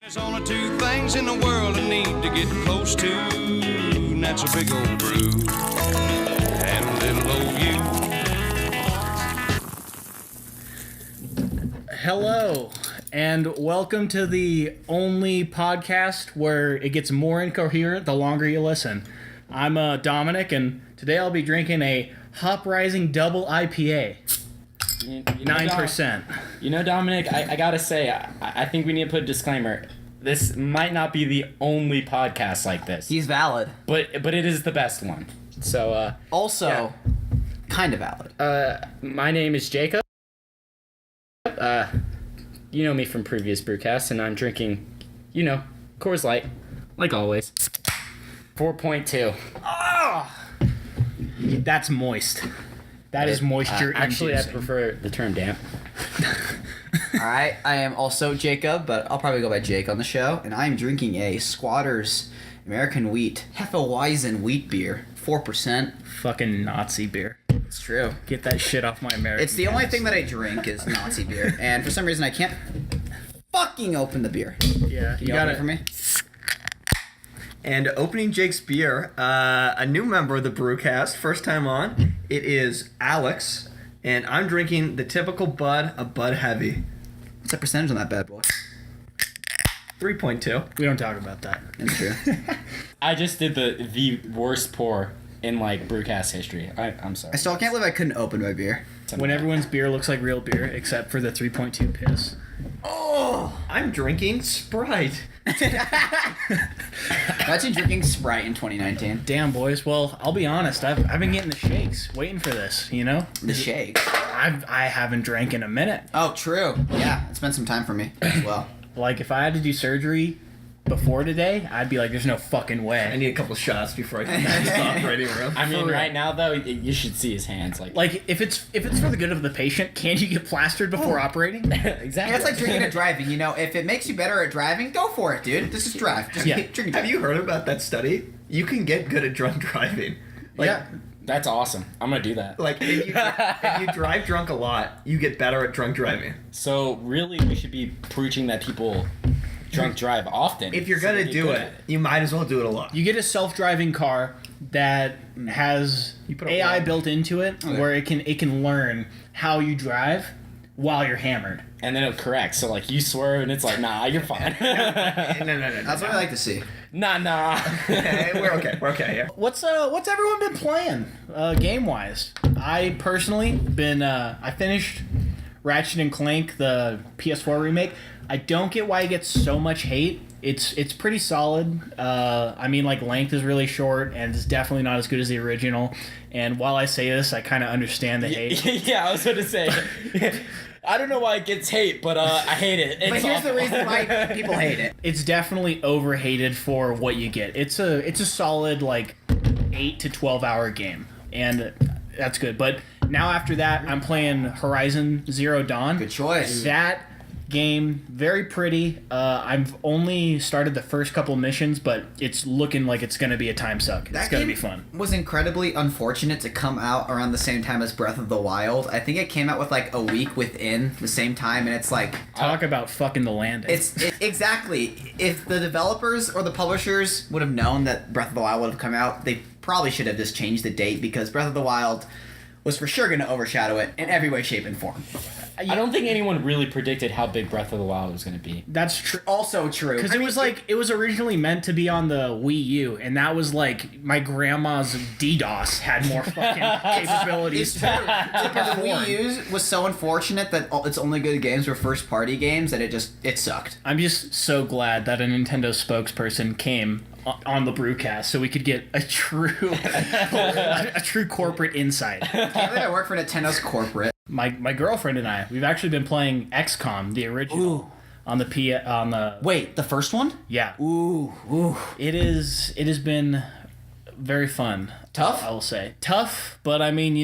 There's only two things in the world I need to get close to, and that's a big old brew and a little old you. Hello, and welcome to the only podcast where it gets more incoherent the longer you listen. I'm Dominic, and today I'll be drinking a Hop Rising Double IPA. 9%. You know, Dominic, I gotta say, I think we need to put a disclaimer. This might not be the only podcast like this. He's valid. But it is the best one. So, Also, kind of valid. my name is Jacob. You know me from previous brewcasts, and I'm drinking, Coors Light, like always. 4.2. That's moist. That is moisture. Actually, I inducing. prefer the term damp. Alright, I am also Jacob, but I'll probably go by Jake on the show, and I'm drinking a Squatters American Wheat Hefeweizen wheat beer. 4%. Fucking Nazi beer. It's true. Get that shit off my American. It's the only cans. thing that I drink is Nazi beer, and for some reason I can't fucking open the beer. Yeah, Can you open it for me? And opening Jake's beer, a new member of the Brewcast, first time on, it is Alex, and I'm drinking the typical Bud, a Bud Heavy. What's the percentage on that bad boy? 3.2. We don't talk about that. That's true. I just did the worst pour in, brewcast history. I'm sorry. I still can't believe I couldn't open my beer. When everyone's beer looks like real beer, except for the 3.2 piss. Oh, I'm drinking Sprite. Imagine drinking Sprite in 2019. Damn, boys. Well, I'll be honest. I've been getting the shakes, waiting for this. You know, The shake. I haven't drank in a minute. Oh, true. Yeah, it's been some time for me as well. Like, if I had to do surgery before today, I'd be like, there's no fucking I way. need a couple shots before I can stop operating room. I mean, For real. right now, though, you should see his hands. Like, if it's for the good of the patient, can't you get plastered before operating? exactly. Yeah, it's like drinking and driving. You know, if it makes you better at driving, go for it, dude. Just drive. Just Yeah. keep drinking. Have you heard about that study? You can get good at drunk driving. Like, Yeah. That's awesome. I'm gonna do that. Like, if you drive drunk a lot, you get better at drunk driving. So really, we should be preaching that people drunk drive often. If you're so gonna they get do good it, at you might as well do it a lot. You get a self-driving car that has put a AI wall. built into it, Okay. where it can learn how you drive while you're hammered. And then it'll correct. So you swerve, and it's like, nah, you're fine. No. That's what I like to see. nah. Okay, we're okay. We're okay here. What's everyone been playing game wise? I personally been I finished Ratchet and Clank, the PS4 remake. I don't get why it gets so much hate. It's pretty solid. I mean, length is really short, and it's definitely not as good as the original. And while I say this, I kind of understand the hate. Yeah, I was gonna say. I don't know why it gets hate, but I hate it. But It's here's the awful. reason why people hate it. It's definitely overhated for what you get. It's a solid 8 to 12 hour game, and that's good. But now after that, I'm playing Horizon Zero Dawn. Good choice. That game, very pretty. I've only started the first couple missions, but it's looking like it's gonna be a time suck. It's gonna be fun. Was incredibly unfortunate to come out around the same time as Breath of the Wild. I think it came out with a week within the same time, and it's Talk about fucking the landing. exactly. If the developers or the publishers would have known that Breath of the Wild would have come out, they probably should have just changed the date, because Breath of the Wild was for sure going to overshadow it in every way, shape, and form. I don't think anyone really predicted how big Breath of the Wild was gonna be. That's true. Also true. Because it was originally meant to be on the Wii U, and that was my grandma's DDoS had more fucking capabilities. It's true. Because the Wii U was so unfortunate that its only good games were first-party games that it sucked. I'm just so glad that a Nintendo spokesperson came on the Brewcast so we could get a true corporate insight. Can't believe I work for Nintendo's corporate. My girlfriend and I, we've actually been playing XCOM, the original, on the Wait, the first one? yeah. Ooh. It has been very fun. Tough? I will say tough, but I mean,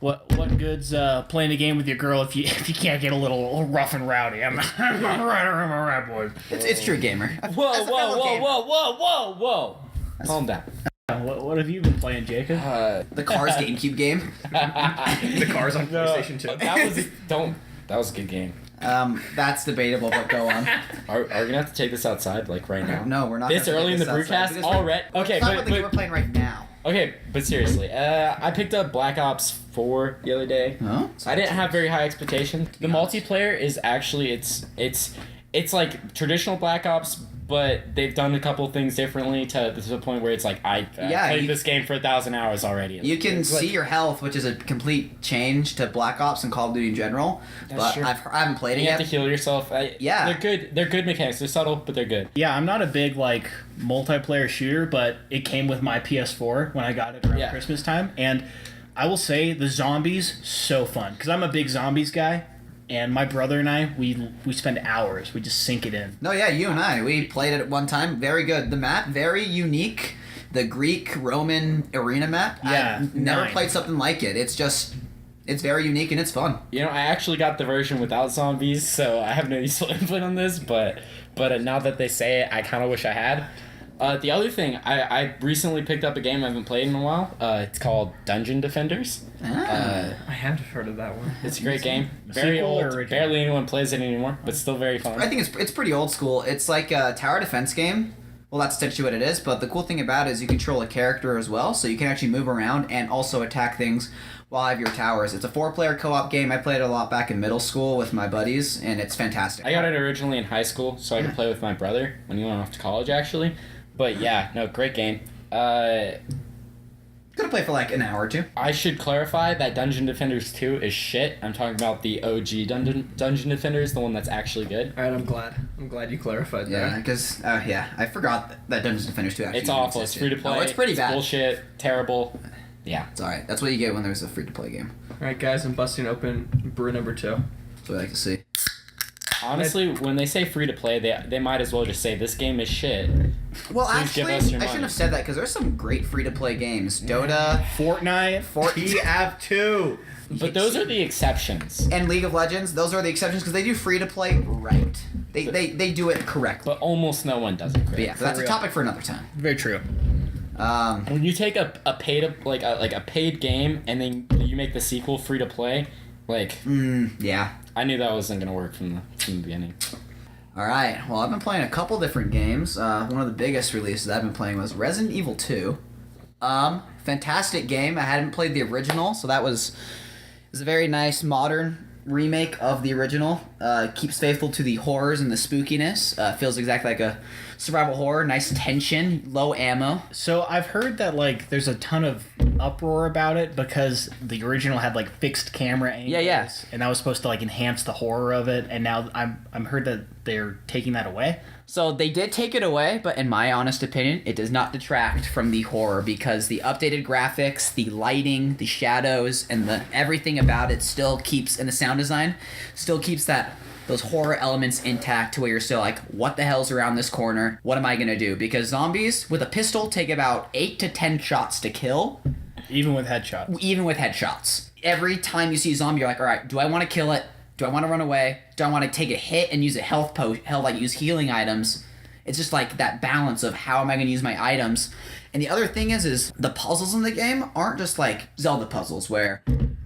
what good's playing a game with your girl if you can't get a little rough and rowdy? I'm right, boys. It's true, gamer. Whoa, As a fellow gamer. whoa. Calm down. What have you been playing, Jacob? The Cars GameCube game. The cars on PlayStation 2. That was a good game. That's debatable, but go on. Are we gonna have to take this outside like right now? No, we're not. This gonna early in the take this outside brewcast because we're- already. Okay, Let's talk about the game we're but playing right now. okay, but seriously, I picked up Black Ops 4 the other day. Huh? I didn't have very high expectations. The multiplayer is actually it's like traditional Black Ops, but they've done a couple things differently to the point where it's like I played this game for 1,000 hours already. You can It's like- see your health, which is a complete change to Black Ops and Call of Duty in general. That's But true. I haven't played and it you have yet. to heal yourself. Yeah. they're good. They're good mechanics. They're subtle, but they're good. Yeah, I'm not a big like multiplayer shooter, but it came with my PS4 when I got it around Yeah. Christmas time, and I will say the zombies so fun because I'm a big zombies guy, and my brother and I we spend hours. We just sink it in. No, yeah, you and I, we played it at one time. Very good. The map, very unique. The Greek-Roman arena map. Yeah, I've never 9. played something like it. It's very unique and it's fun. You know, I actually got the version without zombies, so I have no useful input on this. But now that they say it, I kind of wish I had. The other thing, I recently picked up a game I haven't played in a while. It's called Dungeon Defenders. Ah. I have heard of that one. It's a great game. Very Sequel old. or original? Barely anyone plays it anymore, but still very fun. I think it's pretty old school. It's like a tower defense game. Well, that's essentially what it is, but the cool thing about it is you control a character as well, so you can actually move around and also attack things while I have your towers. It's a 4-player co-op game. I played it a lot back in middle school with my buddies, and it's fantastic. I got it originally in high school, so I could play with my brother when he went off to college, actually. But yeah, no, great game. Gonna play for like an hour or two. I should clarify that Dungeon Defenders 2 is shit. I'm talking about the OG Dungeon Defenders, the one that's actually good. All right, I'm glad. I'm glad you clarified Yeah, that. because I forgot that Dungeons and Defenders 2 actually It's awful. It's existed. free to play. Oh, it's pretty bad. Bullshit. Terrible. Yeah. It's alright. That's what you get when there's a free to play game. All right, guys, I'm busting open brew number 2. That's what I like to see. Honestly, when they say free to play, they might as well just say this game is shit. Well, Please actually, give I us your shouldn't money. have said that because there's some great free to play games. Dota, Fortnite. TF2. But those are the exceptions. and League of Legends. Those are the exceptions because they do free to play right. They do it correctly. But almost no one does it. But yeah, so that's a real. topic for another time. Very true. When you take a paid a paid game and then you make the sequel free to play, like Yeah. I knew that wasn't gonna work from the beginning. All right. Well, I've been playing a couple different games. One of the biggest releases I've been playing was Resident Evil 2. Fantastic game. I hadn't played the original, so it was a very nice modern remake of the original. Keeps faithful to the horrors and the spookiness. Feels exactly like a survival horror. Nice tension, low ammo. So I've heard that like there's a ton of uproar about it because the original had like fixed camera angles. Yeah. And that was supposed to like enhance the horror of it, and now I'm heard that they're taking that away. So they did take it away, but in my honest opinion, it does not detract from the horror because the updated graphics, the lighting, the shadows, and the everything about it still keeps, and the sound design still keeps those horror elements intact to where you're still like, what the hell's around this corner? What am I gonna do? Because zombies with a pistol take about 8 to 10 shots to kill, Even with headshots. even with headshots. Every time you see a zombie, you're like, all right, do I want to kill it? Do I want to run away? Do I want to take a hit and use a like use healing items? It's just like that balance of how am I going to use my items. And the other thing is the puzzles in the game aren't just like Zelda puzzles where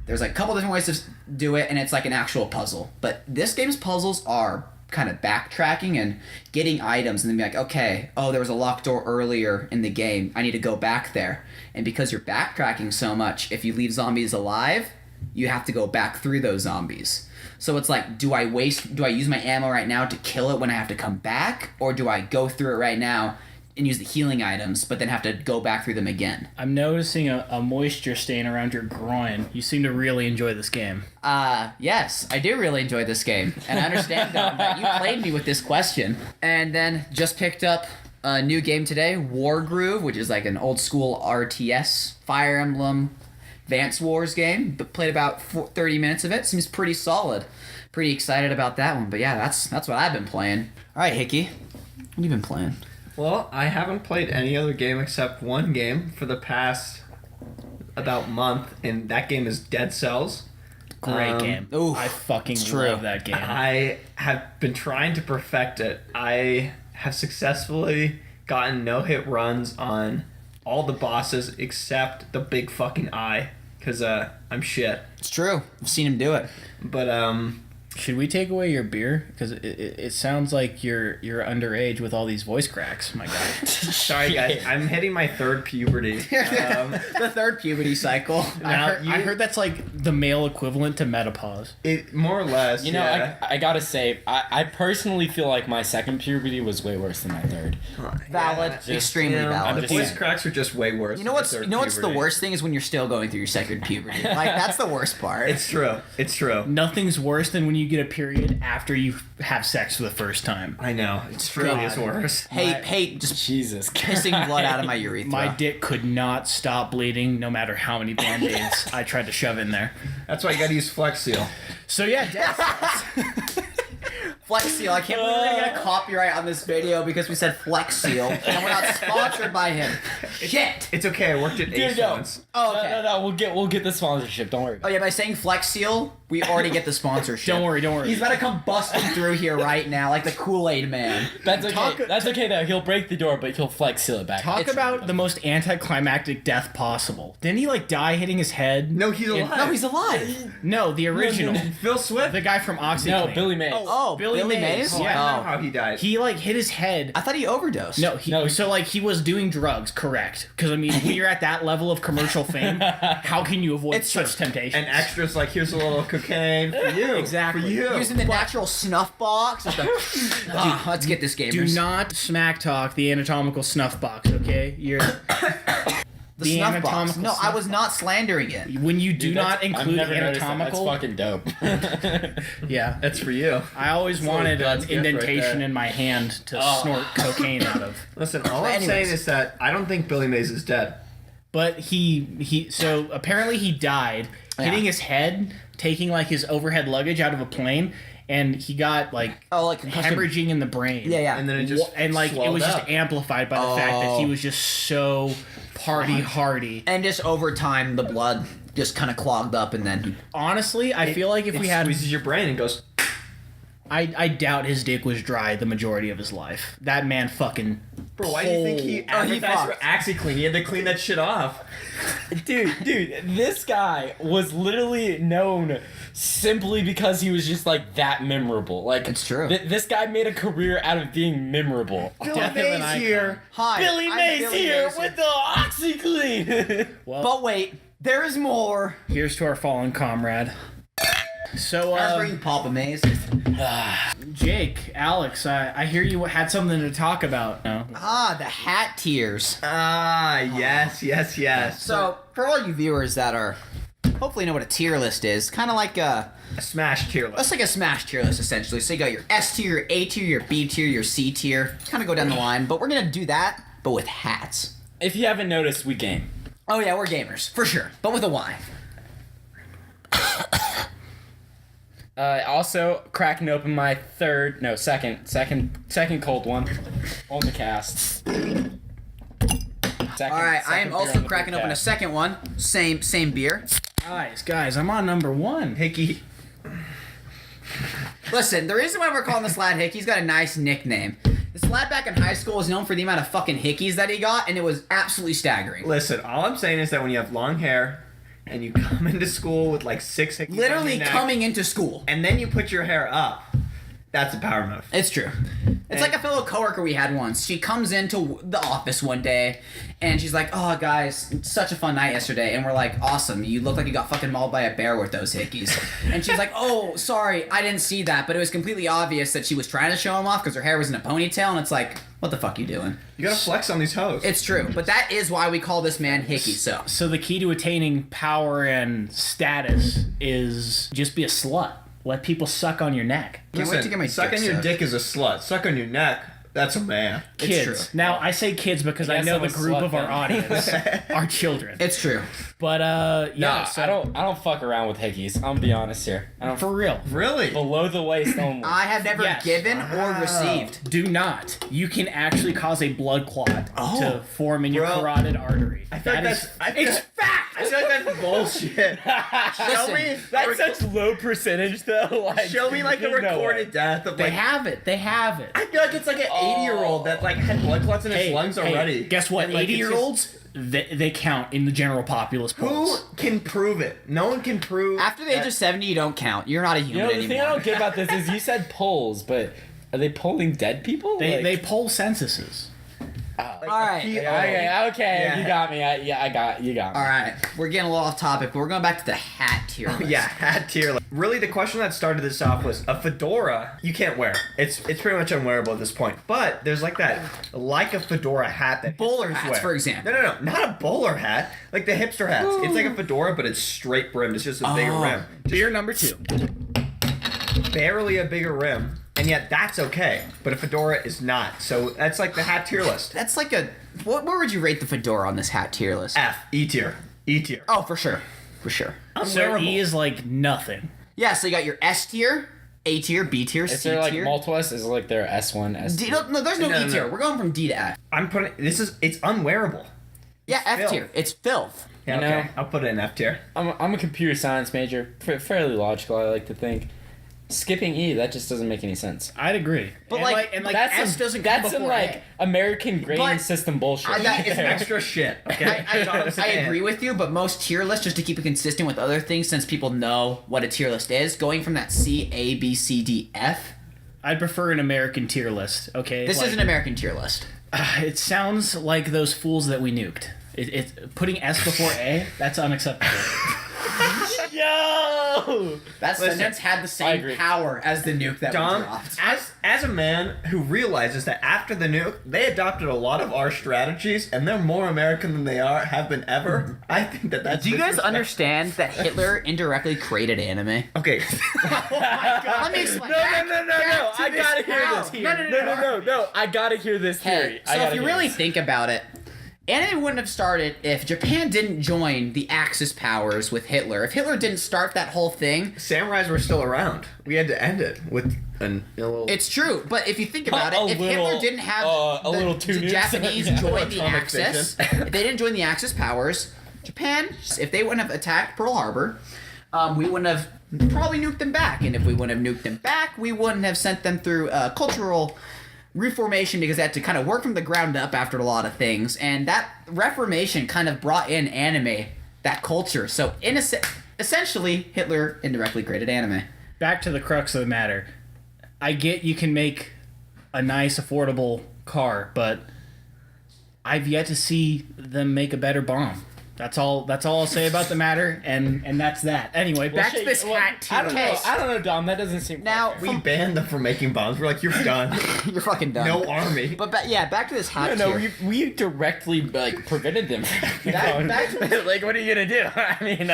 there's like a couple different ways to do it and it's like an actual puzzle. But this game's puzzles are kind of backtracking and getting items and then be like, okay, oh, there was a locked door earlier in the game. I need to go back there. And because you're backtracking so much, if you leave zombies alive, you have to go back through those zombies. So it's like, do I use my ammo right now to kill it when I have to come back? Or do I go through it right now and use the healing items, but then have to go back through them again? I'm noticing a moisture stain around your groin. You seem to really enjoy this game. Yes, I do really enjoy this game. And I understand that you played me with this question. And then just picked up a new game today, Wargroove, which is like an old school RTS, Fire Emblem, Advance Wars game, but played about 30 minutes of it. Seems pretty solid. Pretty excited about that one. But yeah, that's what I've been playing. All right, Hickey, what have you been playing? Well, I haven't played any other game except one game for the past about month, and that game is Dead Cells. Great game. oof, I fucking it's true. love that game. I have been trying to perfect it. I have successfully gotten no-hit runs on all the bosses except the big fucking eye, because I'm shit. It's true. I've seen him do it. But Should we take away your beer? Because it sounds like you're underage with all these voice cracks. My God. Sorry, guys. I'm hitting my third puberty. The third puberty cycle. I heard that's like the male equivalent to menopause. It more or less. You know, yeah. I gotta say, I personally feel like my second puberty was way worse than my third. Valid. Yeah, Extremely you know, valid. The just voice saying. cracks are just way worse. You know what's the worst thing is when you're still going through your second puberty. Like that's the worst part. It's true. It's true. Nothing's worse than when you get a period after you have sex for the first time. I know. It's really is worse. hate just Jesus. pissing blood out of my urethra. My dick could not stop bleeding no matter how many band-aids I tried to shove in there. That's why you gotta use Flex Seal. So yeah, Death. Flex Seal. I can't believe we're gonna get a copyright on this video because we said Flex Seal and we're not sponsored by him. Shit. It's okay. I worked at Ace no. once. Oh, okay. No, we'll get the sponsorship. Don't worry. Oh yeah, by saying Flex Seal, we already get the sponsorship. Don't worry. He's about to come busting through here right now, like the Kool-Aid man. That's okay. Talk- That's okay though. He'll break the door, but he'll Flex Seal it back. Talk It's- about the most anticlimactic death possible. Didn't he like die hitting his head? No, he's alive. No, he's alive. No, the original. Phil Swift. The guy from OxyClean. No, Billy Mays. Oh, Billy Mays? Oh, I Yeah. don't know how he died. He like hit his head. I thought he overdosed. No, No. so like he was doing drugs, correct? Because I mean, when you're at that level of commercial fame, how can you avoid It's such temptation? and extras like, here's a little cocaine for you. Exactly. For you. Using the natural snuff box. Just Dude, let's get this gamers. Do not smack talk the anatomical snuff box, okay? You're the snuff box. anatomical No, I snuff was not slandering it. when you do Dude, not that's- I've include never noticed that. anatomical. That's fucking dope. Yeah, That's for you. I always wanted God's an gift right indentation there. in my hand to snort cocaine out of. Listen, all I'm Anyways. saying is that I don't think Billy Mays is dead. But so apparently he died hitting his head, taking like his overhead luggage out of a plane, and he got like concussion. hemorrhaging in the brain. Yeah. And then it just And like it swelled was just up. amplified by the fact that he was just so party hardy. And just over time, the blood just kind of clogged up, and then Honestly, I feel like if It we had, squeezes your brain and goes. I doubt his dick was dry the majority of his life. That man fucking. Bro, why do you think he Oh, he advertised for fucked. AxiClean? He had to clean that shit off. Dude, this guy was literally known simply because he was just like that memorable. Like It's true. This guy made a career out of being memorable. Billy Death of an Mays icon. here. hi, Billy I'm Mays Billy here Mays with the OxyClean. Well, But wait, there is more. here's to our fallen comrade. So, I'm bringing Papa Mays. Jake, Alex, I hear you had something to talk about. No. The hat tiers. Ah, yes. So, for all you viewers that are hopefully know what a tier list is, kind of like A smash tier list. that's like a Smash tier list essentially. So you got your S tier, your A tier, your B tier, your C tier. Kind of go down the line, but we're gonna do that, but with hats. If you haven't noticed, we game. Oh yeah, we're gamers for sure, but with a Y. Also, cracking open my second cold one on the cast. Second, All right, I am second beer also on the cracking open a podcast. second one. Same beer. Guys, I'm on number one. Hickey. Listen, the reason why we're calling this lad Hickey's got a nice nickname. This lad back in high school was known for the amount of fucking hickeys that he got, and it was absolutely staggering. Listen, all I'm saying is that when you have long hair and you come into school with like 6 hickeys on Literally your neck, coming into school. and then you put your hair up, that's a power move. It's true. It's like a fellow coworker we had once. She comes into the office one day, and she's like, "Oh, guys, it's such a fun night yesterday." And we're like, "Awesome! You look like you got fucking mauled by a bear with those hickeys." And she's like, "Oh, sorry, I didn't see that." But it was completely obvious that she was trying to show him off because her hair was in a ponytail, and it's like, what the fuck you doing? You gotta flex on these hoes. It's true, but that is why we call this man Hickey. So the key to attaining power and status is just be a slut. Let people suck on your neck. Can't wait to get my sucking dick your sucked. dick is a slut. Suck on your neck, that's a man. Kids. true. Now I say kids because I Guess know I'm the a group slut of our then. audience are children. it's true. But yeah, Nah, so I don't fuck around with hickeys. I'm gonna be honest here. I don't for real. Really? below the waist only. I have never Yes. given or received. Do not. You can actually cause a blood clot Oh. to form in your Bro. carotid artery. I feel like That that's. is- I feel, it's fact. I feel like that's bullshit. Show me. That's such low percentage though. Like, Show me like a there's no way. recorded death of They like. have it. They have it. I feel like it's like an 80-year-old that like had blood clots in his lungs already. Guess what? And, like, it's 80-year-olds, they count in the general populace Who polls. can prove it? No one can prove. After the age of 70, you don't count. You're not a You human know, the anymore. thing I don't get about this is you said polls, but are they polling dead people? They poll censuses. All right. Okay, Yeah. you got me. You got me. All right. We're getting a little off topic, but we're going back to the hat tier list. Yeah, hat tier. Really, the question that started this off was a fedora. You can't wear. It's pretty much unwearable at this point. But there's like a fedora hat that Bowler hipsters hats, wear. for example. No, not a bowler hat. Like the hipster hats. It's like a fedora, but it's straight brimmed. It's just a bigger rim. Beer number 2. Barely a bigger rim, and yet that's okay. But a fedora is not. So that's like the hat tier list. That's like a... Where would you rate the fedora on this hat tier list? F, E tier, E tier. Oh, for sure. For sure. So Unwearable. E is like nothing. Yeah, so you got your S tier, A tier, B tier, Is C there like tier. multiple S? Is it like their S1, S2? D, no, there's no No, E no. tier. We're going from D to F. I'm putting it's unwearable. Yeah, F filth. tier. It's filth. Yeah, You okay. know- I'll put it in F tier. I'm a computer science major. Fairly logical, I like to think. Skipping E, that just doesn't make any sense. I'd agree. But, and like, and That's S some, doesn't come that's some before like A. American grading But system bullshit. that is It's extra shit. Okay. I agree with you, but most tier lists, just to keep it consistent with other things, since people know what a tier list is, going from that C, A, B, C, D, F, I'd prefer an American tier list. Okay. this is an American tier list. It sounds like those fools that we nuked. It putting S before A. That's unacceptable. Yo! That sentence had the I same agree. power as the nuke that we Dom, dropped. as a man who realizes that after the nuke, they adopted a lot of our strategies, and they're more American than they have been ever. I think that's. Do you guys disrespect. understand that Hitler indirectly created anime? Okay. Let me explain. No! I gotta hear this. No! I gotta hear this theory. Hey, so if you really think about it, anime wouldn't have started if Japan didn't join the Axis powers with Hitler. If Hitler didn't start that whole thing, Samurais were still around. We had to end it with a little. it's true. But if you think about A it, if little, Hitler didn't have a little two the nukes. Japanese Yeah. join the Atomic Axis, fission. if they didn't join the Axis powers, Japan, if they wouldn't have attacked Pearl Harbor, we wouldn't have probably nuked them back. And if we wouldn't have nuked them back, we wouldn't have sent them through cultural reformation, because they had to kind of work from the ground up after a lot of things. And that reformation kind of brought in anime, that culture. So essentially, Hitler indirectly created anime. Back to the crux of the matter. I get you can make a nice, affordable car, but I've yet to see them make a better bomb. That's all I'll say about the matter, and that's that. Anyway, back to this hat tier I don't know. list. I don't know, Dom. That doesn't seem Now, fair. we banned them from making bombs. We're like, you're done. you're fucking done. No army. But back to this hat No, tier. we directly like prevented them. back to like, what are you gonna do? I mean,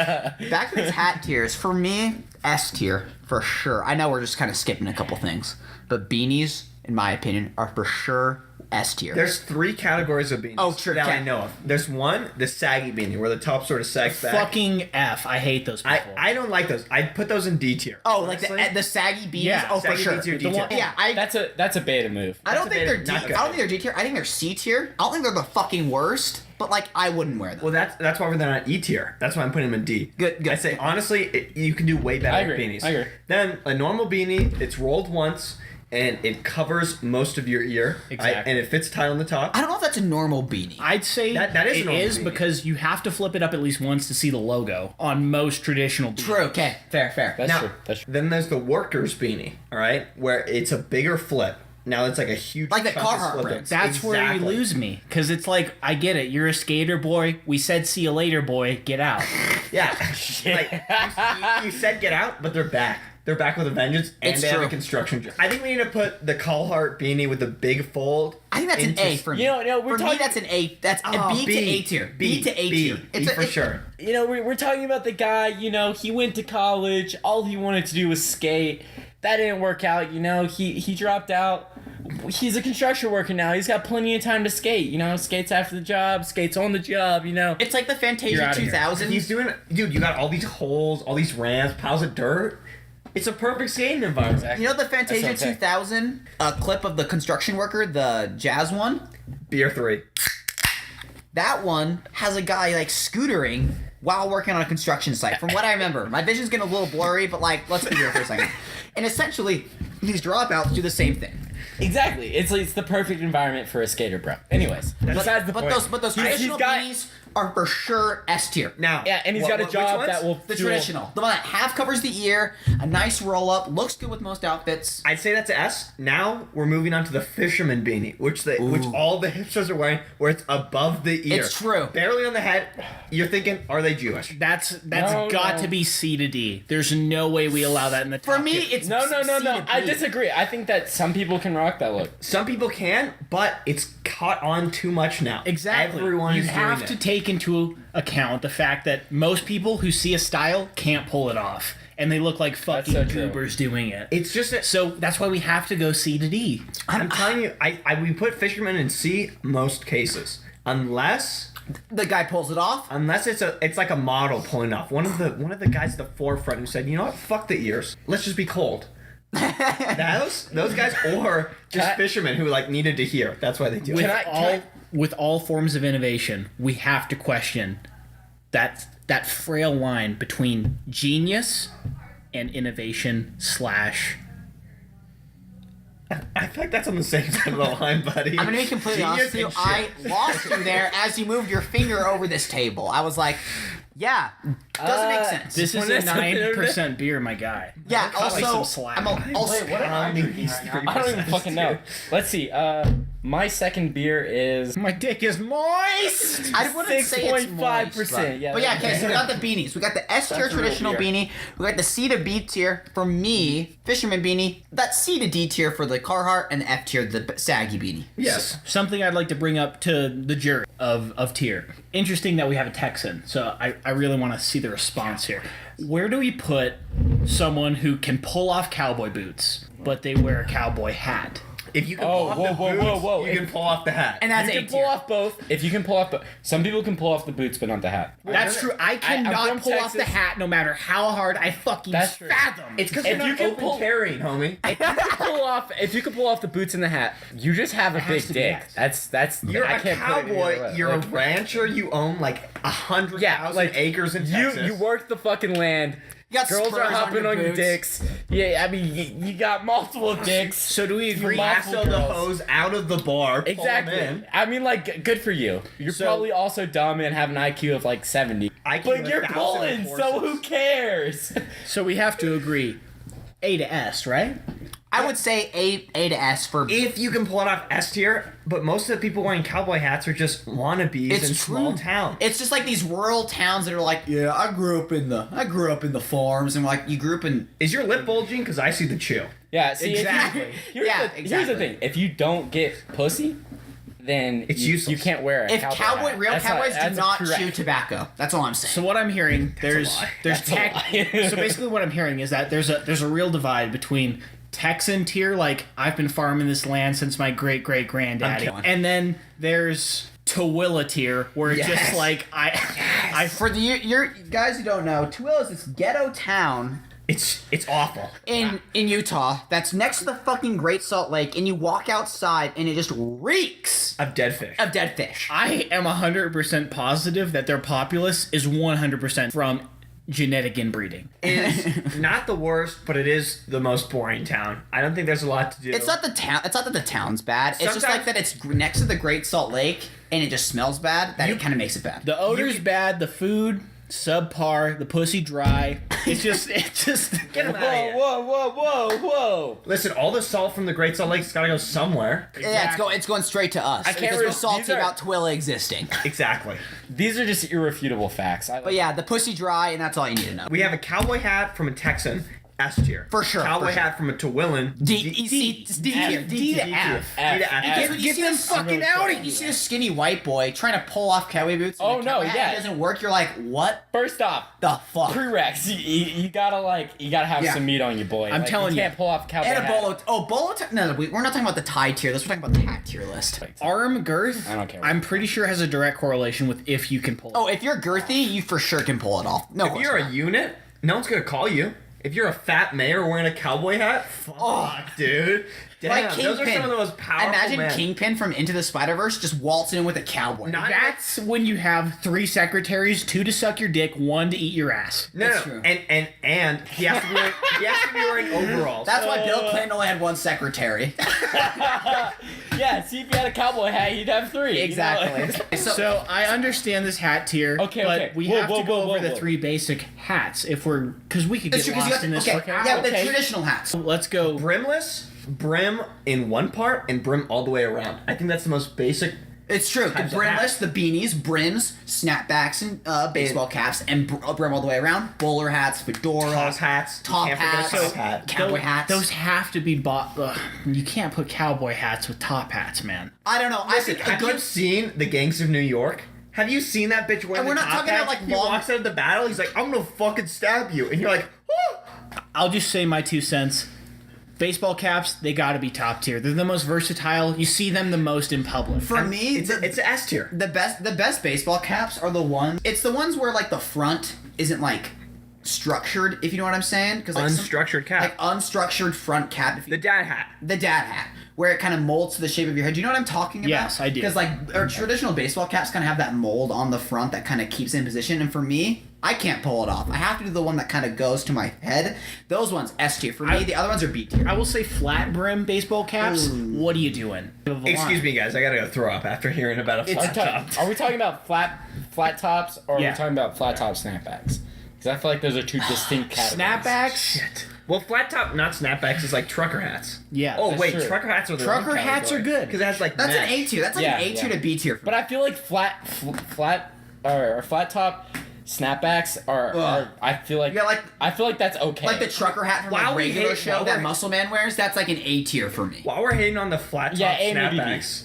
Back to these hat tiers. For me, S tier for sure. I know we're just kind of skipping a couple things, but beanies, in my opinion, are for sure S tier. There's 3 categories of beanies Oh, sure, that I cat. know of. There's one, the saggy beanie, where the top sort of sags back. Fucking F. I hate those people. I don't like those. I'd put those in D tier. Oh, like Honestly. the saggy beanies? Yeah, oh, for saggy sure. beanies are The D one- tier. Yeah, that's a beta move. I don't That's a think they're bit- D. not I good. don't think they're D tier. I think they're C tier. I don't think they're the fucking worst, but like I wouldn't wear them. Well, that's why they're not E tier. That's why I'm putting them in D. Good. I say honestly, you can do way better I with agree, beanies. I agree. Then a normal beanie, it's rolled once and it covers most of your ear. Exactly. And it fits tight on the top. I don't know if that's a normal beanie. I'd say That is it an old is beanie. because you have to flip it up at least once to see the logo on most traditional beanies. True. Okay. Fair. That's Now, true. That's true. then there's the worker's beanie, all right, where it's a bigger flip. Now it's like a huge Like the chunk of Carhartt slip-ins. brands. That's where you Exactly. lose me, because it's like, I get it. You're a skater boy. We said see you later, boy. Get out. Yeah. Like, you said get out, but they're back. They're back with a vengeance, and It's they have true. a construction job. I think we need to put the Carhartt beanie with the big fold. I think that's into- an A for me. You know, no, we're for me, talking- that's an A. That's a Oh, B to A tier. B to A tier. B for sure. You know, we're talking about the guy, you know, he went to college, all he wanted to do was skate. That didn't work out, you know, he dropped out. He's a construction worker now. He's got plenty of time to skate, you know, skates after the job, skates on the job, you know. It's like the You're Fantasia outta here. 2000. He's doing, dude. You got all these holes, all these ramps, piles of dirt. It's a perfect skating environment. You know the Fantasia That's what I'm saying. 2000 clip of the construction worker, the jazz one? Beer 3. That one has a guy like scootering while working on a construction site. From what I remember, my vision's getting a little blurry, but like, let's be real for a second. And essentially, these dropouts do the same thing. Exactly. It's the perfect environment for a skater, bro. Anyways, besides the point. But those He's traditional got- beanies are for sure S tier. Now, Yeah, and he's got a which job ones? that will The fuel- traditional, the one that half covers the ear, a nice roll up, looks good with most outfits. I'd say that's S. Now we're moving on to the fisherman beanie, which all the hipsters are wearing, where it's above the ear. It's true. Barely on the head. You're thinking, are they Jewish? That's No, got no. to be C to D. There's no way we allow that in the top For me, tier. it's No. C to I B. disagree. I think that some people can rock that look. Some people can, but it's caught on too much now. Exactly. Everyone you is have doing to it. take into account the fact that most people who see a style can't pull it off, and they look like fucking so true. goobers doing it. It's just a, So that's why we have to go C to D. I'm telling you, we put fisherman in C most cases, unless The guy pulls it off. it's like a model pulling off. One of the guys at the forefront who said, you know what, fuck the ears, let's just be cold. those guys, or just Can I- fishermen who like needed to hear. That's why they do With it. with all forms of innovation, we have to question that frail line between genius and innovation slash. I feel like that's on the same side of the line, buddy. I'm gonna be completely honest with you. Genius and shit. I lost you there as you moved your finger over this table. I was like, yeah, doesn't make sense. This is When a that's something 9% beer, my guy. yeah, Cut me some also, slack. I'm also, Wait, what am I drinking right now? I don't even fucking know. Let's see. My second beer is My dick is moist. I wouldn't say it's 6.5%, moist, but- yeah, But yeah, that's okay, so we got the beanies. We got the S tier That's a real traditional beer. beanie. We got the C to B tier for me, fisherman beanie. That's C to D tier for the Carhartt, and the F tier, the saggy beanie. Yes. Something I'd like to bring up to the jury of tier. Interesting that we have a Texan, so I really want to see the response here. Where do we put someone who can pull off cowboy boots, but they wear a cowboy hat? If you can Oh, pull off whoa, the whoa, boots, whoa, whoa. you can pull off the hat. And that's you A can pull tier. off both. If you can pull off some people can pull off the boots, but not the hat. That's true. I I'm cannot from pull off the Texas. hat no matter how hard I fucking That's true. fathom. It's because If you're you not can open pull- carrying, homie. If you can pull off the boots and the hat, you just have a big to be dick. yes. That's You're I a can't put it any other cowboy. way. You're a Like, rancher. You own like 100,000 yeah, like acres in you Texas. you work the fucking land. You got Girls spurs are hopping on your boots. dicks. Yeah, I mean you got multiple dicks. So do we agree? lasso the hose out of the bar. pull 'em Exactly. in. I mean, like, good for you. You're So- probably also dumb and have an IQ of like 70. IQ But of you're 1,000 pulling, so horses. who cares? So we have to agree. A to S, right? I would say A to S for If you can pull it off S tier, but most of the people wearing cowboy hats are just wannabes It's in true. small towns. It's just like these rural towns that are like, yeah, I grew up in the farms, and like you grew up in. Is your lip bulging? Because I see the chew. Yeah, see, Exactly. Here's Yeah, the exactly. thing. If you don't get pussy, then It's you useless. can't wear a If hat. real That's cowboys do that's not correct. chew tobacco. That's all I'm saying. So what I'm hearing, there's lie. That's a lie. so basically what I'm hearing is that there's a real divide between Texan tier, like I've been farming this land since my great great granddaddy, killing. and then there's Tooele tier, where it's Yes. just like I For the your guys who don't know, Tooele is this ghetto town It's awful. in Utah that's next to the fucking Great Salt Lake, and you walk outside and it just reeks Of dead fish. of dead fish. I am 100% positive that their populace is 100% from genetic inbreeding. Is not the worst, but it is the most boring town. I don't think there's a lot to do. It's not the town. It's not that the town's bad. It's just like Sometimes- that it's next to the Great Salt Lake and it just smells bad. That it kind of makes it bad. The odor's bad, the food subpar, the pussy dry. It's just Get 'em out of here. Whoa. Listen, all the salt from the Great Salt Lake's got to go somewhere. Yeah, it's going straight to us. can't Because re- we're salty these are- about Tooele existing. Exactly. These are just irrefutable facts. But yeah, the pussy dry, and that's all you need to know. We have a cowboy hat from a Texan, S tier. For sure, Cowboy for sure. hat from a Tooelen, D tier. D to F. D to F. F. When you Get see them this- fucking out of You here. see a skinny white boy trying to pull off cowboy boots. and Oh, the no, cowboy hat yeah. doesn't work. You're like, what First off, the fuck? prereqs. You gotta have Yeah. some meat on you, boy. I'm telling you you. can't pull off a cowboy And a hat. bolo. Oh, bolo. No, we're not talking about the tie tier list. We're talking about the hat tier list. Arm girth, I don't care. I'm pretty sure has a direct correlation with if you can pull it. Oh, if you're girthy, you for sure can pull it off. No, If you're a unit, no one's gonna call you. If you're a fat mayor wearing a cowboy hat, fuck, dude. Damn, like those are Kingpin. some of the most powerful Imagine men. Kingpin from Into the Spider-Verse just waltzing in with a cowboy. That's when you have 3 secretaries, 2 to suck your dick, 1 to eat your ass. No, That's no, true. and he has to be wearing, overalls. That's why Bill Clinton only had 1 secretary. Yeah, see if you had a cowboy hat, you'd have 3. you know, Exactly. like- So I understand this hat tier, Okay, but okay. we Whoa, have whoa, to go whoa, over the whoa. 3 basic hats if we're because we could It's get true, 'cause lost you in got, this. okay, for- yeah, the okay. traditional hats. Let's go. Brimless, brim in one part, and brim all the way around. I think that's the most basic. It's true. The Types of brimless, hats. the beanies, brims, snapbacks, and baseball caps, and brim all the way around. Bowler hats, fedora, Toss hats. top You can't forget hats, a top hat. cowboy hats. Those have to be bought. You can't put cowboy hats with top hats, man. I don't know. I Listen, think a have you good. seen the Gangs of New York? Have you seen that bitch wearing And we're the not top talking about, hat? like, He long- walks out of the battle. He's like, "I'm gonna fucking stab you," and you're like, "Oh." I'll just say my 2 cents. Baseball caps, they gotta be top tier. They're the most versatile. You see them the most in public. For me, It's an S tier. the best baseball caps are the ones. It's the ones where like the front isn't like structured. If you know what I'm saying, because like Unstructured cap. like unstructured front cap. If you, The dad hat. the dad hat, where it kind of molds to the shape of your head. Do you know what I'm talking about? Yes, I do. Because like our traditional baseball caps kind of have that mold on the front that kind of keeps it in position. And for me, I can't pull it off. I have to do the one that kind of goes to my head. Those ones S tier. For me, the other ones are B tier. I will say flat brim baseball caps. What are you doing? Excuse me, guys. I gotta go throw up after hearing about a flat top. Are we talking about flat tops or Yeah. are we talking about flat top snapbacks? Because I feel like those are 2 distinct categories. Snapbacks. Well, flat top, not snapbacks, is like trucker hats. Yeah. Oh that's wait, true. trucker hats are the Trucker hats are good. because it has like That's mesh. an A tier. That's like Yeah, an A tier yeah. to B tier. For But me. I feel like flat top snapbacks are I feel like You got, like- I feel like that's okay. like the trucker hat from While like we regular hate- show while that we're- Muscle Man wears. That's like an A tier for me. While we're hating on the flat top Yeah, A maybe B. snapbacks,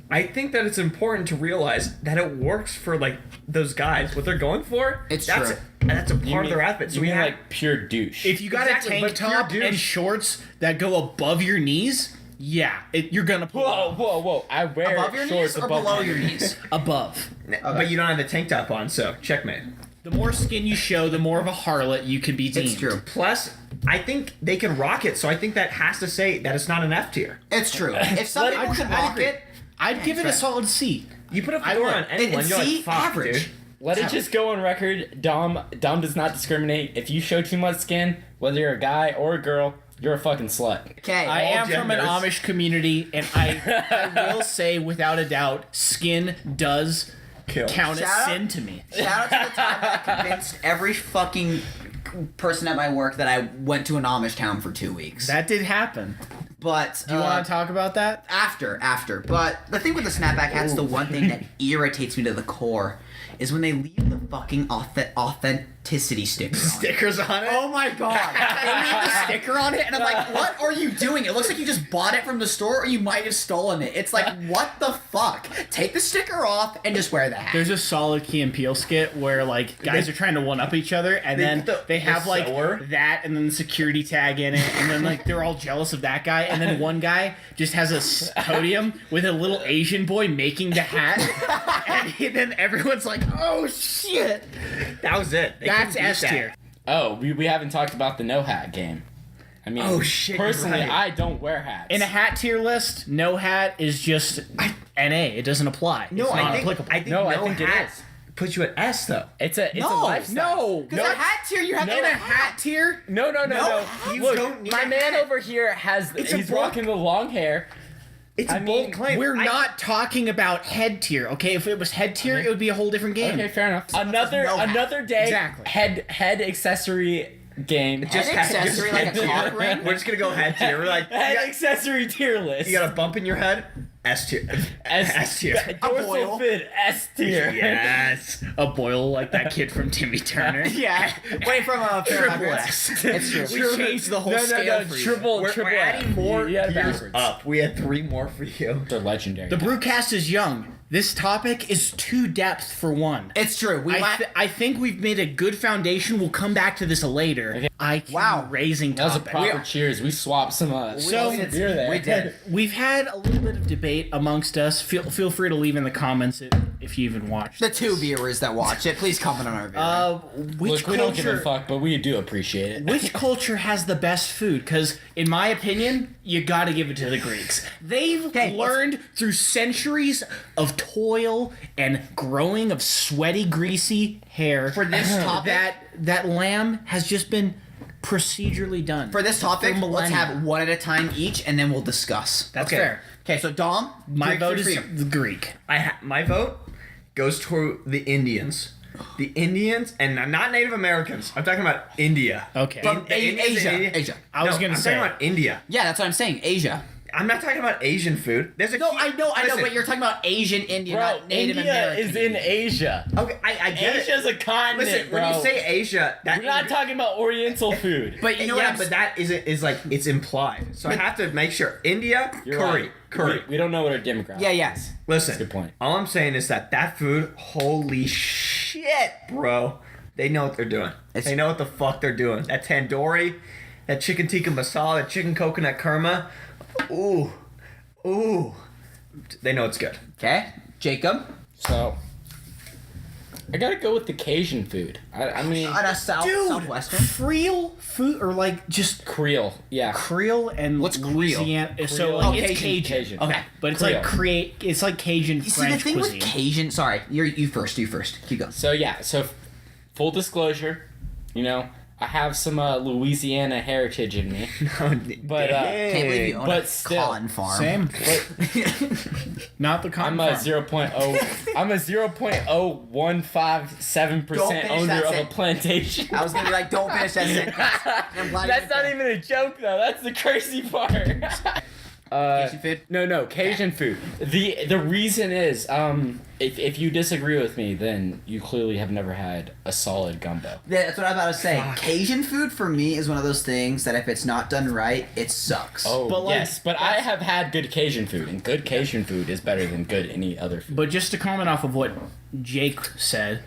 I think that it's important to realize that it works for like those guys. What they're going for, It's that's true. That's a part of their outfit. So you we mean have, like pure douche. If you got Exactly, a tank but pure top douche. and shorts that go above your knees, yeah, you're gonna pull whoa, off. whoa! I wear Above your shorts knees or above below my your knees. knees? Above. but you don't have the tank top on, so checkmate. The more skin you show, the more of a harlot you can be deemed. It's true. Plus, I think they can rock it, so I think that has to say that it's not an F tier. It's true. If some people can I'd rock agree. it, I'd give it a right. solid C. You put a I fedora would. on anyone, It's you're like, C, fuck, average. dude. Let it just go on record. Dom does not discriminate. If you show too much skin, whether you're a guy or a girl, you're a fucking slut. okay. I am from an genders. Amish community, and I will say without a doubt, skin does Kill. count as Shout out- sin to me. Shout out to the time that I convinced every fucking person at my work that I went to an Amish town for 2 weeks. That did happen. But Do you want to talk about that? after. But the thing with the snapback hat's the one thing that irritates me to the core is when they leave the fucking authenticity sticker on it. Stickers on it. Oh my god! They leave the sticker on it, and I'm like, what are you doing? It looks like you just bought it from the store, or you might have stolen it. It's like, what the fuck? Take the sticker off and just wear the hat. There's a solid Key and Peele skit where like guys are trying to one up each other, and then they have the like sewer. that, and then the security tag in it, and then like they're all jealous of that guy, and then one guy just has a podium with a little Asian boy making the hat, and then everyone's like, "Oh shit, That was it. They that's couldn't beat S that. tier." Oh, we haven't talked about the no hat game. I mean, Oh, shit, you're personally, right. I don't wear hats. In a hat tier list, no hat is just NA. It doesn't apply. No, it's not I think applicable. I think No, no, I think it hat is. puts you at S though. it's a No, lifestyle. no, Because a hat tier, you have in a hat tier. No. you Look, don't need my a man hat. over here has. It's a He's bold- rocking the long hair. It's I a bold mean, claim. We're I- not talking about head tier, okay? If it was head tier, it would be a whole different game. Okay, fair enough. Another no hat. another day. Exactly. Head accessory game. Just An hat- accessory just like a head cock tier. ring? We're just gonna go head tier. We're like, head accessory tier list. you got a bump in your head. S tier. S tier. boil. Dorsal fin S tier. Yes. A boil like that kid from Timmy Turner. Yeah. Wait from a Triple S. It's true. We changed the whole scale for you. triple We're triple. adding more You had it gears backwards. up. We had 3 more for you. They're legendary. The Brewcast is young. This topic is too depth for one. It's true. We might. I think we've made a good foundation. We'll come back to this later. IQ Wow. raising that was a topic. proper cheers. We swapped some. So- some beer there. we did. We've had a little bit of debate amongst us. Feel free to leave in the comments if if you even watch The this. 2 viewers that watch it, please comment on our video. Which Look, we don't give a culture? fuck, but we do appreciate it. Which culture has the best food? Because, in my opinion, you gotta give it to the Greeks. They've learned through centuries of toil and growing of sweaty, greasy hair For this topic- that lamb has just been procedurally done. For this topic, for let's millennia. have one at a time each, and then we'll discuss. That's Okay. fair. Okay, so Dom, My Greek for vote is freedom. the Greek. My vote goes to the Indians. The Indians, and not Native Americans. I'm talking about India. Okay. From The Indians in India- Asia. I was gonna I'm say- talking about India. Yeah, that's what I'm saying. Asia. I'm not talking about Asian food. There's a No, key- I know, Listen, but you're talking about Asian Indian, Bro, not Native India American. is in Asia. Okay, I get Asia's it. a continent, Listen, bro. when you say Asia, that We're not talking about Oriental food. But you know yeah, what? but that is like it's implied. So I have to make sure India You're curry, right. curry. We don't know what our demographic Yeah, yeah. is. Listen, That's a good point. All I'm saying is that food, holy shit, bro. They know what they're doing. They know what the fuck they're doing. That tandoori, that chicken tikka masala, that chicken coconut kurma. Ooh. Ooh. They know it's good. Okay, Jacob. So, I gotta go with the Cajun food. I mean, On a southwestern. Creole food, or like just Creole. Yeah. Creole and What's Creole? Louisiana. So Creole. like Oh, it's Cajun. Cajun. Okay, But it's Creole. like it's like Cajun You see, French the thing cuisine. with Cajun. Sorry, you first. You first. Keep going. So yeah. So, full disclosure, you know, I have some Louisiana heritage in me, but Can't believe you own but a still, cotton farm. Same. Not the I'm cotton a farm. 0.0. I'm a 0.0157% Don't finish owner that of a sentence. plantation. I was gonna be like, don't finish that sentence. I'm glad That's you not did. even a joke though. That's the crazy part. Cajun food? No, Cajun food. The reason is, if you disagree with me, then you clearly have never had a solid gumbo. Yeah, that's what I was about to say. Cajun food for me is one of those things that if it's not done right, it sucks. Oh, But, like, yes, but I have had good Cajun food, and good Cajun food is better than good any other food. But just to comment off of what Jake said,